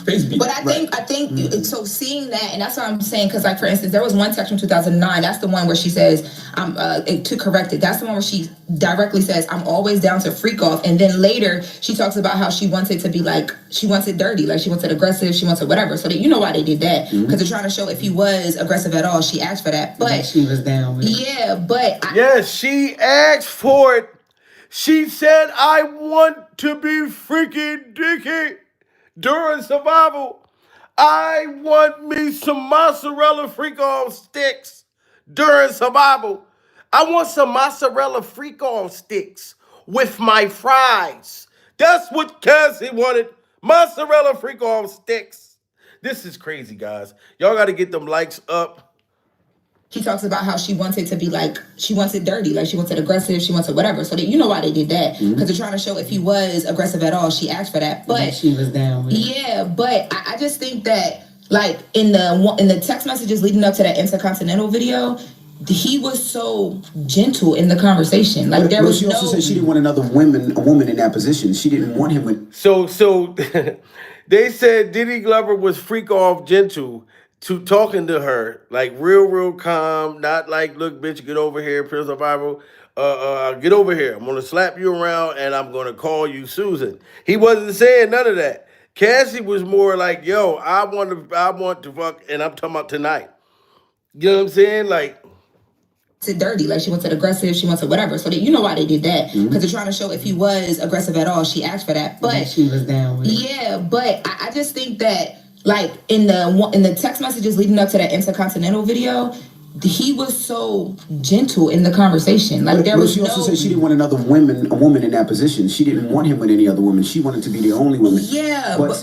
face beat. But I think so. Seeing that, and that's what I'm saying. Because, like, for instance, there was one text from 2009. That's the one where she says, to correct it. That's the one where she directly says, "I'm always down to freak off." And then later, she talks about how she wants it to be like, she wants it dirty, like she wants it aggressive, she wants it whatever. So that you know why they did that, because they're trying to show if he was aggressive at all. She asked for that, but She was down with it. yeah, but Yes, she asked for it. She said, I want to be freaking dicky during survival. I want me some mozzarella freak-off sticks during survival. I want some mozzarella freak-off sticks with my fries. That's what Cassie wanted. Mozzarella freak-off sticks. This is crazy, guys. Y'all got to get them likes up. she talks about how she wants it to be like, she wants it dirty, like she wants it aggressive, she wants it whatever. So that you know why they did that, because they're trying to show if he was aggressive at all. She asked for that, but She was down with it. yeah, but I just think that, like, in the text messages leading up to that Intercontinental video, he was so gentle in the conversation. Like, there was she also no. said she didn't want a woman in that position. She didn't want him with. So they said Diddy Glover was freak off gentle to talking to her, like real calm, not like, look, bitch, get over here, Pure Survival. Get over here. I'm gonna slap you around and I'm gonna call you Susan. He wasn't saying none of that. Cassie was more like, yo, I want to fuck, and I'm talking about tonight. You know what I'm saying? Like, It dirty, like she wants it aggressive, she wants it whatever. So that you know why they did that, because they're trying to show if he was aggressive at all. She asked for that, but She was down with it. yeah, but I just think that, like, in the text messages leading up to that Intercontinental video, he was so gentle in the conversation. Like, there was she also no. said she didn't want a woman in that position. She didn't want him with any other woman. She wanted to be the only woman. Yeah, but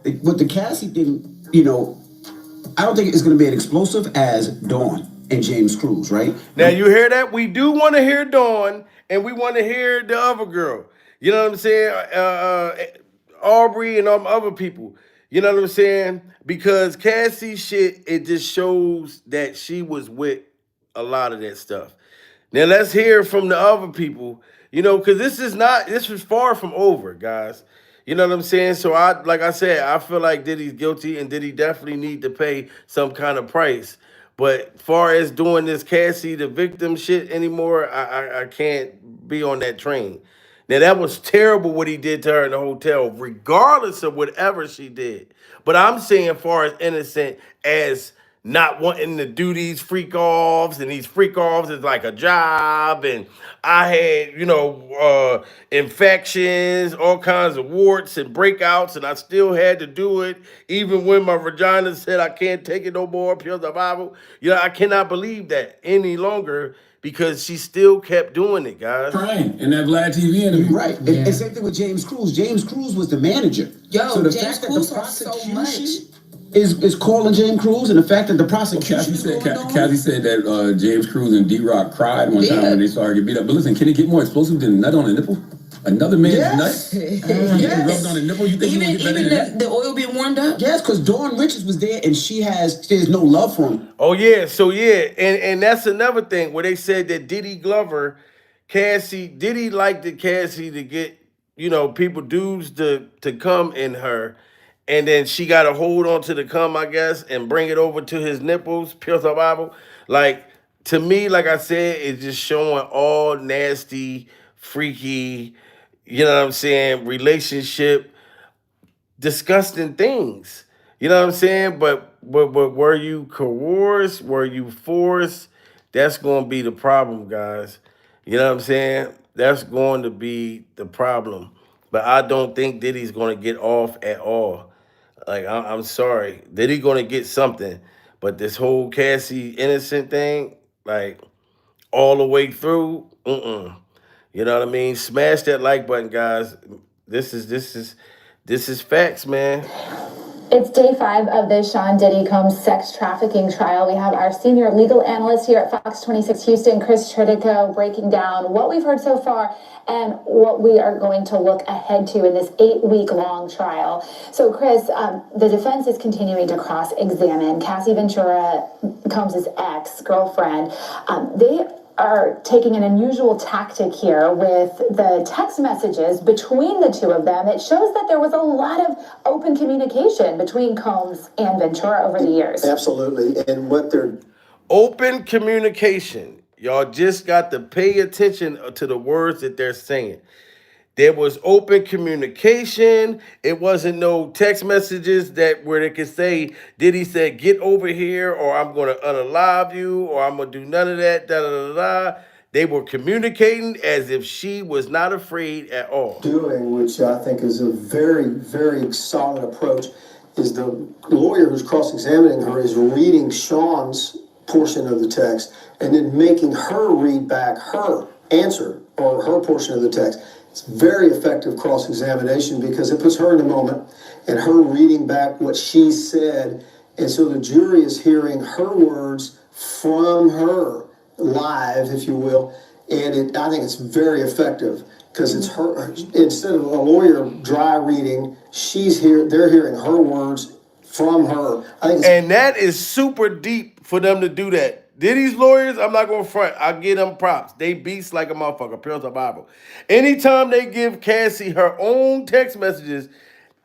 the Cassie thing, you know, I don't think it's going to be as explosive as Dawn and James Cruz, right? now you hear that? We do want to hear Dawn, and we want to hear the other girl. You know what I'm saying? Aubrey and all other people. You know what I'm saying? Because Cassie shit, it just shows that she was with a lot of that stuff. Now let's hear from the other people, you know, because this was far from over, guys. You know what I'm saying? So like I said, I feel like Diddy's guilty and Diddy definitely need to pay some kind of price. But far as doing this Cassie the victim shit anymore, I can't be on that train. Now, that was terrible what he did to her in the hotel, regardless of whatever she did. But I'm saying far as innocent as not wanting to do these freak offs, and these freak offs is like a job, and I had, infections, all kinds of warts and breakouts, and I still had to do it, even when my vagina said I can't take it no more, Pure Survival. I cannot believe that any longer, because she still kept doing it, guys. Crying in that Vlad TV interview. Right. And same thing with James Cruz. James Cruz was the manager. Yo, so the James fact Cruz that the talks so prosecution much. is calling James Cruz, and the fact that the prosecution Cassie said that James Cruz and D-Rock cried one time when they saw her get beat up. But listen, can it get more explosive than a nut on a nipple? Another man's nut? Yes. Rubbed on a nipple? You think you Even gonna get better than that? the oil being warmed up. Yes, because Dawn Richards was there, and there's no love for him. Oh yeah, so yeah, and that's another thing where they said that Diddy Glover, Diddy liked Cassie to get, people, dudes to come in her, and then she got to hold on to the cum, I guess, and bring it over to his nipples, Pure Survival. Like, to me, like I said, it's just showing all nasty, freaky, you know what I'm saying, relationship, disgusting things. You know what I'm saying? But were you coerced? Were you forced? That's going to be the problem, guys. You know what I'm saying? That's going to be the problem. But I don't think Diddy's going to get off at all. Like, I'm sorry. Diddy going to get something. But this whole Cassie innocent thing, like, all the way through, You know what I mean? Smash that like button, guys. This is facts, man. It's day 5 of the Sean Diddy Combs sex trafficking trial. We have our senior legal analyst here at Fox 26 Houston, Chris Tritico, breaking down what we've heard so far and what we are going to look ahead to in this 8-week-long trial. So, Chris, the defense is continuing to cross-examine Cassie Ventura, Combs' ex-girlfriend. They are taking an unusual tactic here with the text messages between the two of them. It shows that there was a lot of open communication between Combs and Ventura over the years. Absolutely. And what they're Open communication. Y'all just got to pay attention to the words that they're saying. There was open communication. It wasn't no text messages that where they could say, Diddy said, get over here, or I'm going to unalive you, or I'm going to do none of that, da da da da. They were communicating as if she was not afraid at all. doing, which I think is a very, very solid approach, is the lawyer who's cross-examining her is reading Sean's portion of the text and then making her read back her answer or her portion of the text. It's very effective cross-examination because it puts her in the moment and her reading back what she said. And so the jury is hearing her words from her live, if you will. And I think it's very effective because it's her, instead of a lawyer dry reading, they're hearing her words from her. I think And that is super deep for them to do that. Diddy's lawyers, I'm not going to front. I give them props. They beast like a motherfucker. Pure to Bible. Anytime they give Cassie her own text messages,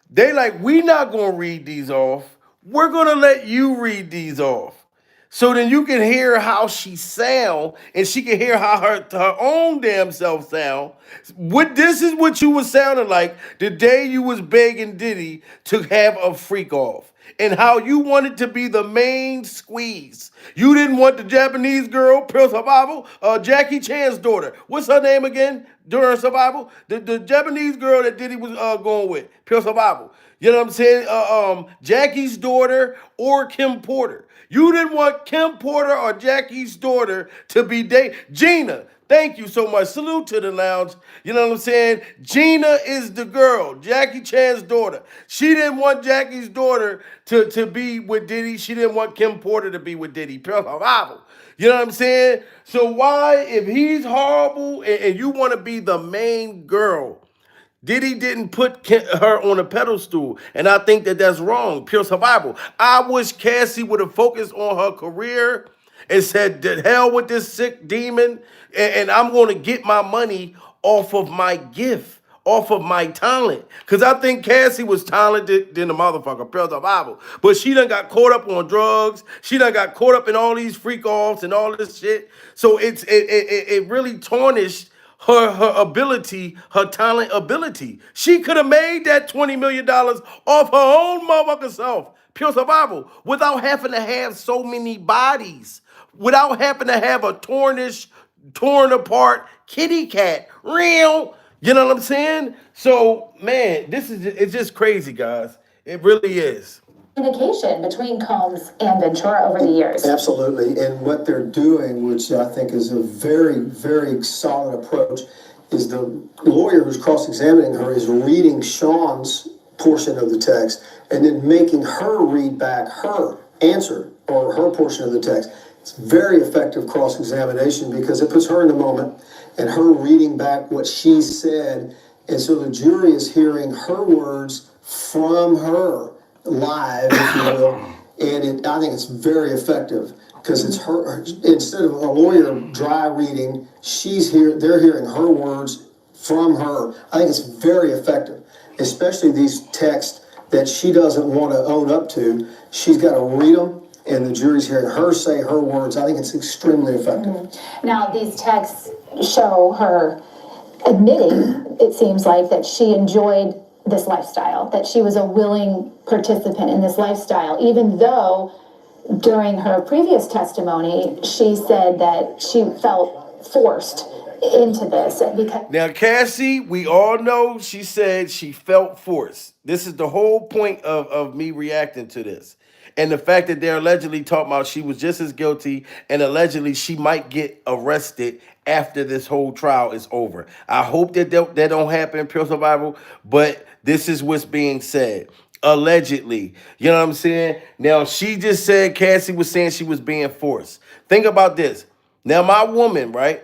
they like, we not going to read these off. We're going to let you read these off. So then you can hear how she sound, and she can hear how her own damn self sound. This is what you was sounding like the day you was begging Diddy to have a freak off, and how you wanted to be the main squeeze. You didn't want the Japanese girl, Pearl Survival, Jackie Chan's daughter. What's her name again during Survival? The Japanese girl that Diddy was going with, Pearl Survival. You know what I'm saying? Jackie's daughter or Kim Porter. You didn't want Kim Porter or Jackie's daughter to be Gina. Thank you so much. Salute to the lounge. You know what I'm saying? Gina is the girl, Jackie Chan's daughter. She didn't want Jackie's daughter to be with Diddy. She didn't want Kim Porter to be with Diddy. Pure survival. You know what I'm saying? So why, if he's horrible and you want to be the main girl, Diddy didn't put her on a pedestal, and I think that that's wrong. Pure survival. I wish Cassie would have focused on her career and said, "The hell with this sick demon, and I'm going to get my money off of my gift, off of my talent." Because I think Cassie was talented than the motherfucker, pure survival. But she done got caught up on drugs. She done got caught up in all these freak offs and all this shit. So it really tarnished her ability, her talent ability. She could have made that $20 million off her own motherfucking self, pure survival, without having to have so many bodies, without having to have a torn apart kitty cat. Real, you know what I'm saying? So, man, it's just crazy, guys. It really is. Communication between Combs and Ventura over the years. absolutely. And what they're doing, which I think is a very, very solid approach, is the lawyer who's cross-examining her is reading Sean's portion of the text and then making her read back her answer or her portion of the text. It's very effective cross-examination because it puts her in the moment and her reading back what she said. And so the jury is hearing her words from her live, if you will, and I think it's very effective because it's her. Instead of a lawyer dry reading, they're hearing her words from her. I think it's very effective, especially these texts that she doesn't want to own up to. She's got to read them, and the jury's hearing her say her words. I think it's extremely effective. Now, these texts show her admitting, it seems like, that she enjoyed this lifestyle, that she was a willing participant in this lifestyle, even though during her previous testimony, she said that she felt forced into this. Because Now, Cassie, we all know she said she felt forced. This is the whole point of me reacting to this. And the fact that they're allegedly talking about she was just as guilty and allegedly she might get arrested after this whole trial is over. I hope that don't happen, pure survival, but this is what's being said. Allegedly. You know what I'm saying? Now, she just said Cassie was saying she was being forced. Think about this. Now, my woman, right?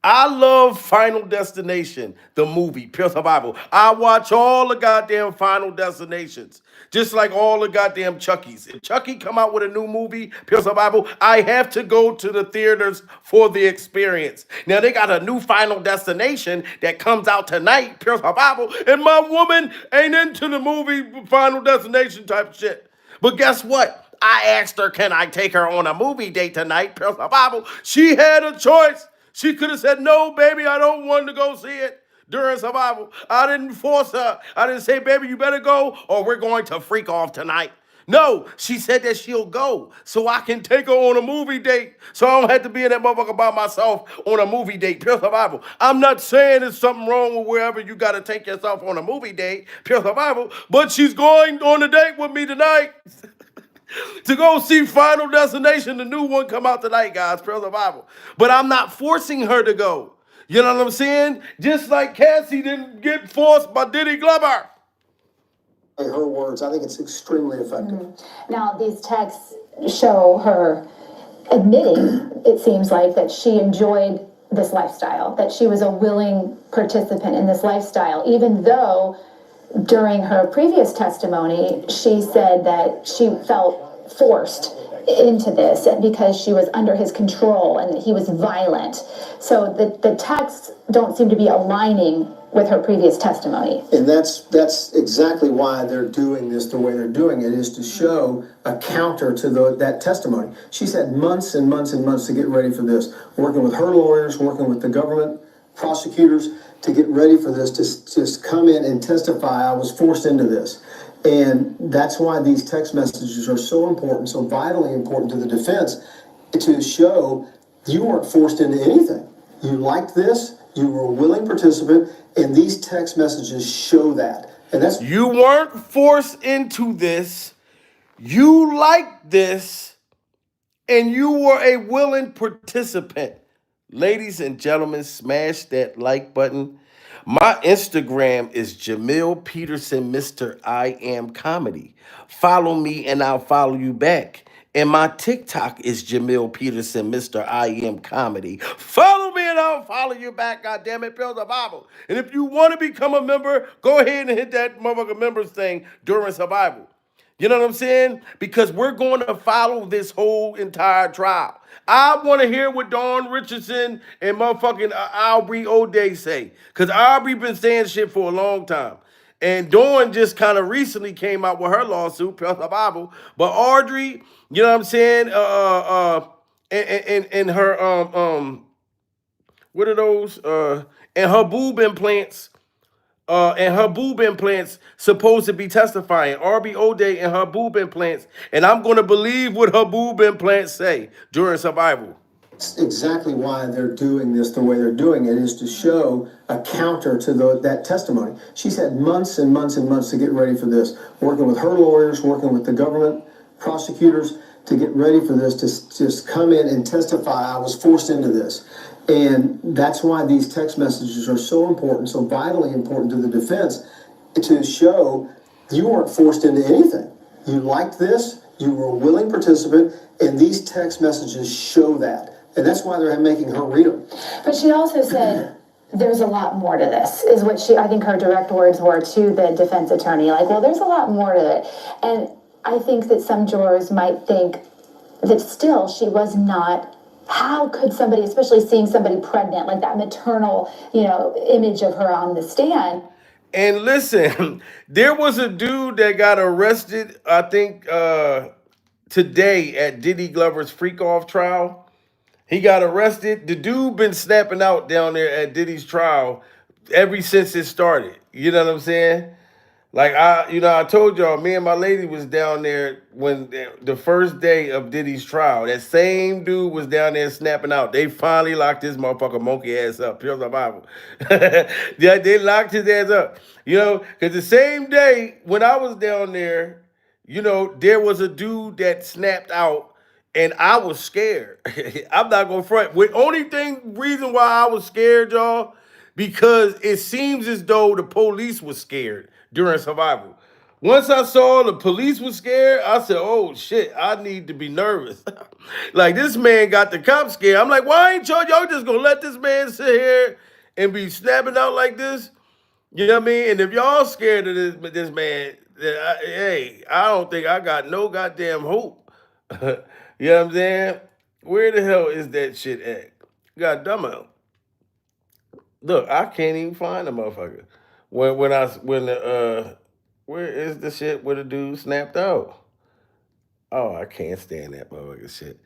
I love Final Destination, the movie, Pure Survival. I watch all the goddamn Final Destinations, just like all the goddamn Chuckies. If Chucky come out with a new movie, Pure Survival, I have to go to the theaters for the experience. Now they got a new Final Destination that comes out tonight, Pure Survival, and my woman ain't into the movie Final Destination type shit. But guess what? I asked her, can I take her on a movie date tonight, Pure Survival? She had a choice. She could have said, no, baby, I don't want to go see it during Survival. I didn't force her. I didn't say, baby, you better go or we're going to freak off tonight. No, she said that she'll go so I can take her on a movie date. So I don't have to be in that motherfucker by myself on a movie date, Pure Survival. I'm not saying there's something wrong with wherever you got to take yourself on a movie date, Pure Survival, but she's going on a date with me tonight. To go see Final Destination, the new one come out tonight, guys, Pure Survival. But I'm not forcing her to go. You know what I'm saying? Just like Cassie didn't get forced by Diddy Glover. Her words, I think it's extremely effective. Now, these texts show her admitting, it seems like, that she enjoyed this lifestyle, that she was a willing participant in this lifestyle, even though during her previous testimony, she said that she felt forced into this because she was under his control and he was violent. So the texts don't seem to be aligning with her previous testimony. And that's exactly why they're doing this the way they're doing it, is to show a counter to that testimony. She's had months and months and months to get ready for this, working with her lawyers, working with the government, prosecutors, to get ready for this, to just come in and testify, I was forced into this. And that's why these text messages are so important, so vitally important to the defense, to show you weren't forced into anything. You liked this, you were a willing participant, and these text messages show that. And that's You weren't forced into this. You liked this, and you were a willing participant. Ladies and gentlemen, smash that like button. My Instagram is Jamil Peterson, Mr. I Am Comedy. Follow me and I'll follow you back. And my TikTok is Jamil Peterson, Mr. I Am Comedy. Follow me and I'll follow you back, goddammit, Pure Survival. And if you want to become a member, go ahead and hit that motherfucker members thing during Survival. You know what I'm saying? Because we're going to follow this whole entire trial. I want to hear what Dawn Richardson and motherfucking Aubrey O'Day say. Because Aubrey been saying shit for a long time. And Dawn just kind of recently came out with her lawsuit, Pure Survival. But Audrey, you know what I'm saying? And her, what are those? And her boob implants. And her boob implants supposed to be testifying. RB O'Day and her boob implants. And I'm going to believe what her boob implants say during Survival. That's exactly why they're doing this the way they're doing it, is to show a counter to that testimony. She's had months and months and months to get ready for this, working with her lawyers, working with the government, prosecutors, to get ready for this, to just come in and testify, I was forced into this. And that's why these text messages are so important, so vitally important to the defense, to show you weren't forced into anything. You liked this, you were a willing participant, and these text messages show that. And that's why they're making her read them. But she also said there's a lot more to this, is what I think her direct words were to the defense attorney. Like, well, there's a lot more to it. And I think that some jurors might think that still she was not. How could somebody, especially seeing somebody pregnant, like that maternal, image of her on the stand? And listen, there was a dude that got arrested, I think, today at Diddy Glover's freak off trial. He got arrested. The dude been snapping out down there at Diddy's trial ever since it started. You know what I'm saying? Like, I told y'all, me and my lady was down there when the first day of Diddy's trial. That same dude was down there snapping out. They finally locked this motherfucker monkey ass up. Pure Survival. Yeah, they locked his ass up. Because the same day when I was down there, there was a dude that snapped out and I was scared. I'm not going to front. The only reason why I was scared, y'all, because it seems as though the police was scared during Survival. Once I saw the police was scared, I said, "Oh shit, I need to be nervous." Like this man got the cops scared. I'm like, "Why ain't y'all just gonna let this man sit here and be snapping out like this?" You know what I mean? And if y'all scared of this man, then I don't think I got no goddamn hope. You know what I'm saying? Where the hell is that shit at? God damn it. Look, I can't even find the motherfucker. When the where is the shit where the dude snapped out? Oh, I can't stand that motherfucker shit.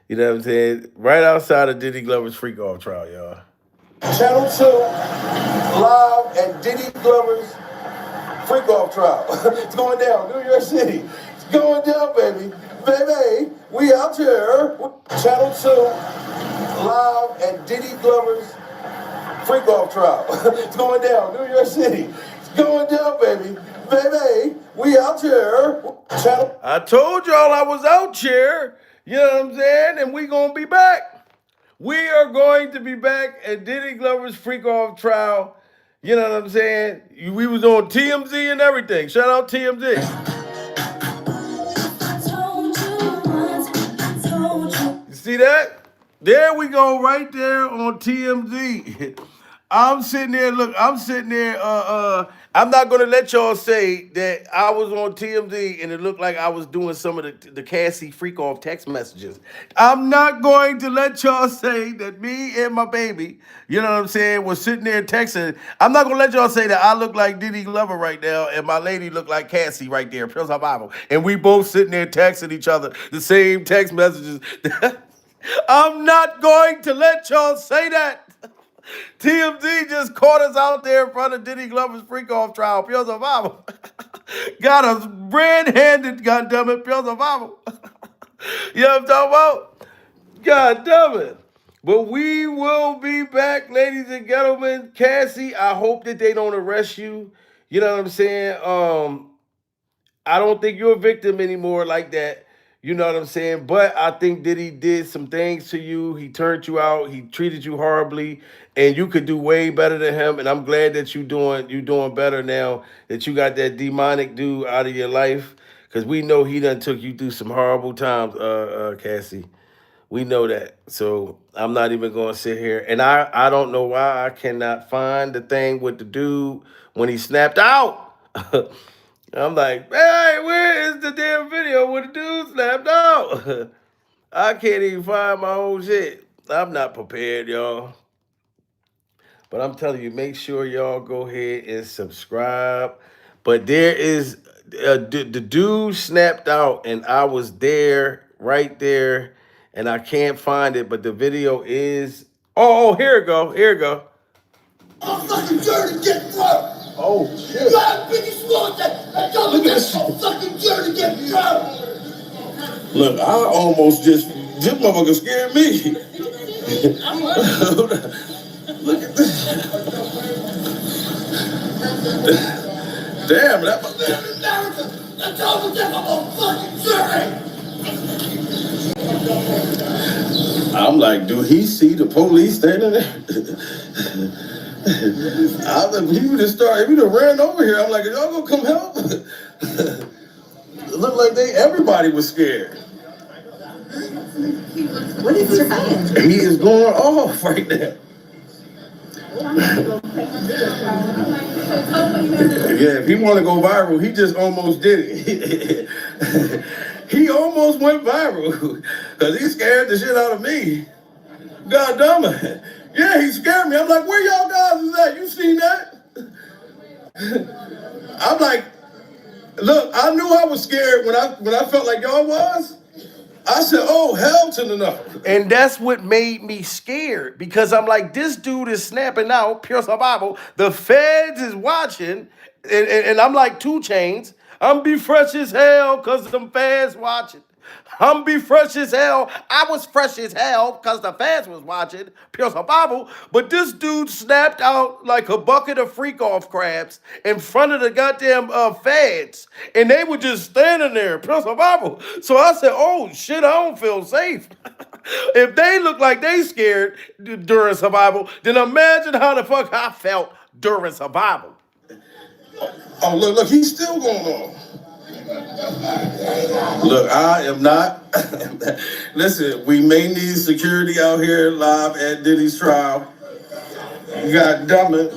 You know what I'm saying? Right outside of Diddy Glover's freak off trial, y'all. Channel 2 live at Diddy Glover's freak off trial. It's going down, New York City. It's going down, baby. Baby, we out here. Channel 2 live at Diddy Glover's freak off trial. It's going down, New York City. It's going down, baby. Baby, we out here. I told y'all I was out here. You know what I'm saying? And we gonna be back. We are going to be back at Diddy Glover's freak off trial. You know what I'm saying? We was on TMZ and everything. Shout out TMZ. You see that? There we go, right there on TMZ. I'm sitting there, I'm not gonna let y'all say that I was on TMZ and it looked like I was doing some of the Cassie freak off text messages. I'm not going to let y'all say that me and my baby, you know what I'm saying, was sitting there texting. I'm not gonna let y'all say that I look like Diddy Glover right now and my lady look like Cassie right there, Pure Bible. And we both sitting there texting each other the same text messages. I'm not going to let y'all say that. TMZ just caught us out there in front of Diddy Glover's freak off trial. Pure survival. Got us red-handed, goddammit, pure survival. You know what I'm talking about? God damn it. But we will be back, ladies and gentlemen. Cassie, I hope that they don't arrest you. You know what I'm saying? I don't think you're a victim anymore like that. You know what I'm saying? But I think Diddy did some things to you. He turned you out. He treated you horribly, and you could do way better than him. And I'm glad that you doing better now. That you got that demonic dude out of your life, because we know he done took you through some horrible times, Cassie. We know that. So I'm not even gonna sit here. And I don't know why I cannot find the thing with the dude when he snapped out. I'm like, hey, where is the damn video where the dude snapped out? I can't even find my own shit. I'm not prepared, y'all. But I'm telling you, make sure y'all go ahead and subscribe. But there is, the dude snapped out and I was there, right there, and I can't find it, but the video is, oh, here it go, here it go. I'm fucking dirty, get through. Oh, shit. You got a biggest look that look at this. I'm fucking dirty, get through. Look, I almost just, this motherfucker scared me. Look at this. Damn, that was America. That's all the time I'm fucking dirty. I'm like, do he see the police standing there? If you just ran over here, I'm like, y'all gonna come help? It looked like everybody was scared. What is your hand? He is going off right now. Yeah, if he want to go viral, he just almost did it. He almost went viral because he scared the shit out of me. God damn it. Yeah, he scared me. I'm like, where y'all guys is at? You seen that? I'm like, look, I knew I was scared when I felt like y'all was. I said, oh, hell to the no. And that's what made me scared, because I'm like, this dude is snapping out, pure survival. The feds is watching, and I'm like 2 Chainz. I'm be fresh as hell because them feds watching. I'm be fresh as hell. I was fresh as hell because the fans was watching Pure Survival. But this dude snapped out like a bucket of freak-off crabs in front of the goddamn feds. And they were just standing there, Pure Survival. So I said, oh, shit, I don't feel safe. If they look like they scared during Survival, then imagine how the fuck I felt during Survival. Oh, look, he's still going on. Look, I am not. Listen, we may need security out here live at Diddy's trial. God damn it.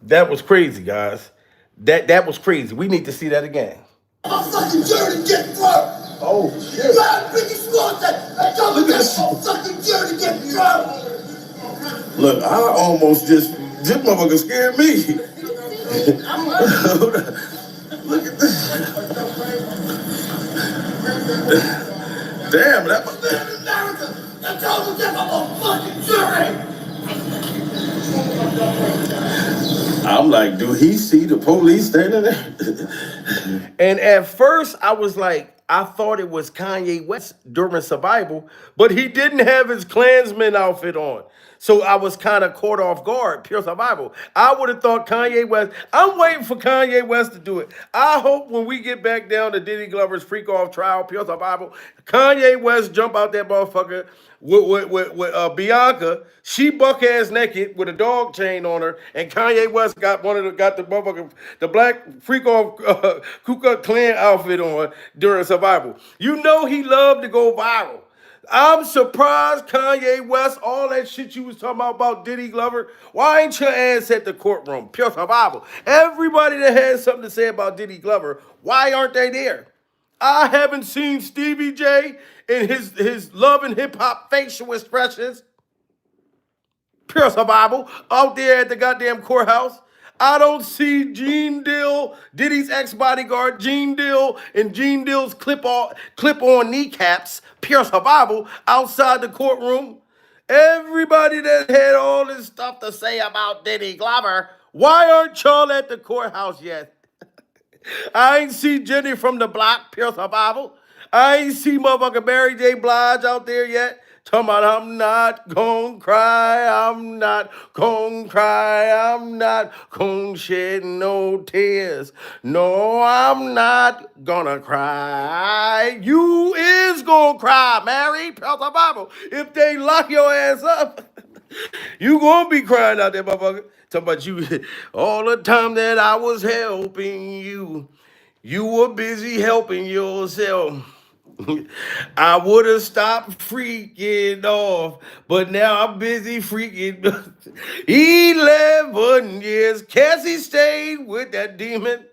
That was crazy, guys. That was crazy. We need to see that again. I'm fucking dirty, get through. Oh, shit. God, Biggie Smalls, I told you that I'm fucking dirty, get through. Look, I almost this motherfucker scared me. Look at this. Damn, that was America, I told you that I'm a fucking dirty. I'm like, do he see the police standing there? And at first, I was like, I thought it was Kanye West during Survival, but he didn't have his Klansman outfit on. So I was kind of caught off guard, pure Survival. I would have thought Kanye West, I'm waiting for Kanye West to do it. I hope when we get back down to Diddy Glover's freak off trial, pure Survival, Kanye West jump out that motherfucker with Bianca, she buck ass naked with a dog chain on her, and Kanye West got the motherfucker, the black freak off Ku Klux Klan outfit on during Survival. You know he loved to go viral. I'm surprised Kanye West, all that shit you was talking about Diddy Glover, why ain't your ass at the courtroom? Pure Survival. Everybody that has something to say about Diddy Glover, why aren't they there? I haven't seen Stevie J in his love and hip hop facial expressions. Pure Survival out there at the goddamn courthouse. I don't see Gene Dill, Diddy's ex-bodyguard, Gene Dill, and Gene Dill's clip-on kneecaps, Pure Survival, outside the courtroom. Everybody that had all this stuff to say about Diddy Glover, why aren't y'all at the courthouse yet? I ain't see Jenny from the block, Pure Survival. I ain't see motherfucking Mary J. Blige out there yet. Talking about I'm not gonna cry, I'm not gonna cry, I'm not gonna shed no tears. No, I'm not gonna cry. You is gonna cry, Mary, Pure Survival. If they lock your ass up, you gonna be crying out there, motherfucker. Talking about you all the time that I was helping you. You were busy helping yourself. I would have stopped freaking off, but now I'm busy freaking. 11 years, Cassie stayed with that demon.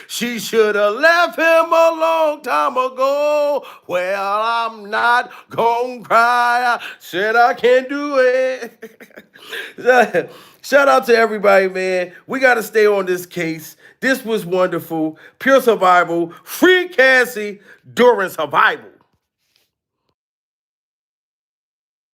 She should have left him a long time ago. Well, I'm not gonna cry. I said I can't do it. Shout out to everybody, man. We got to stay on this case. This was wonderful. Pure Survival. Free Cassie during Survival.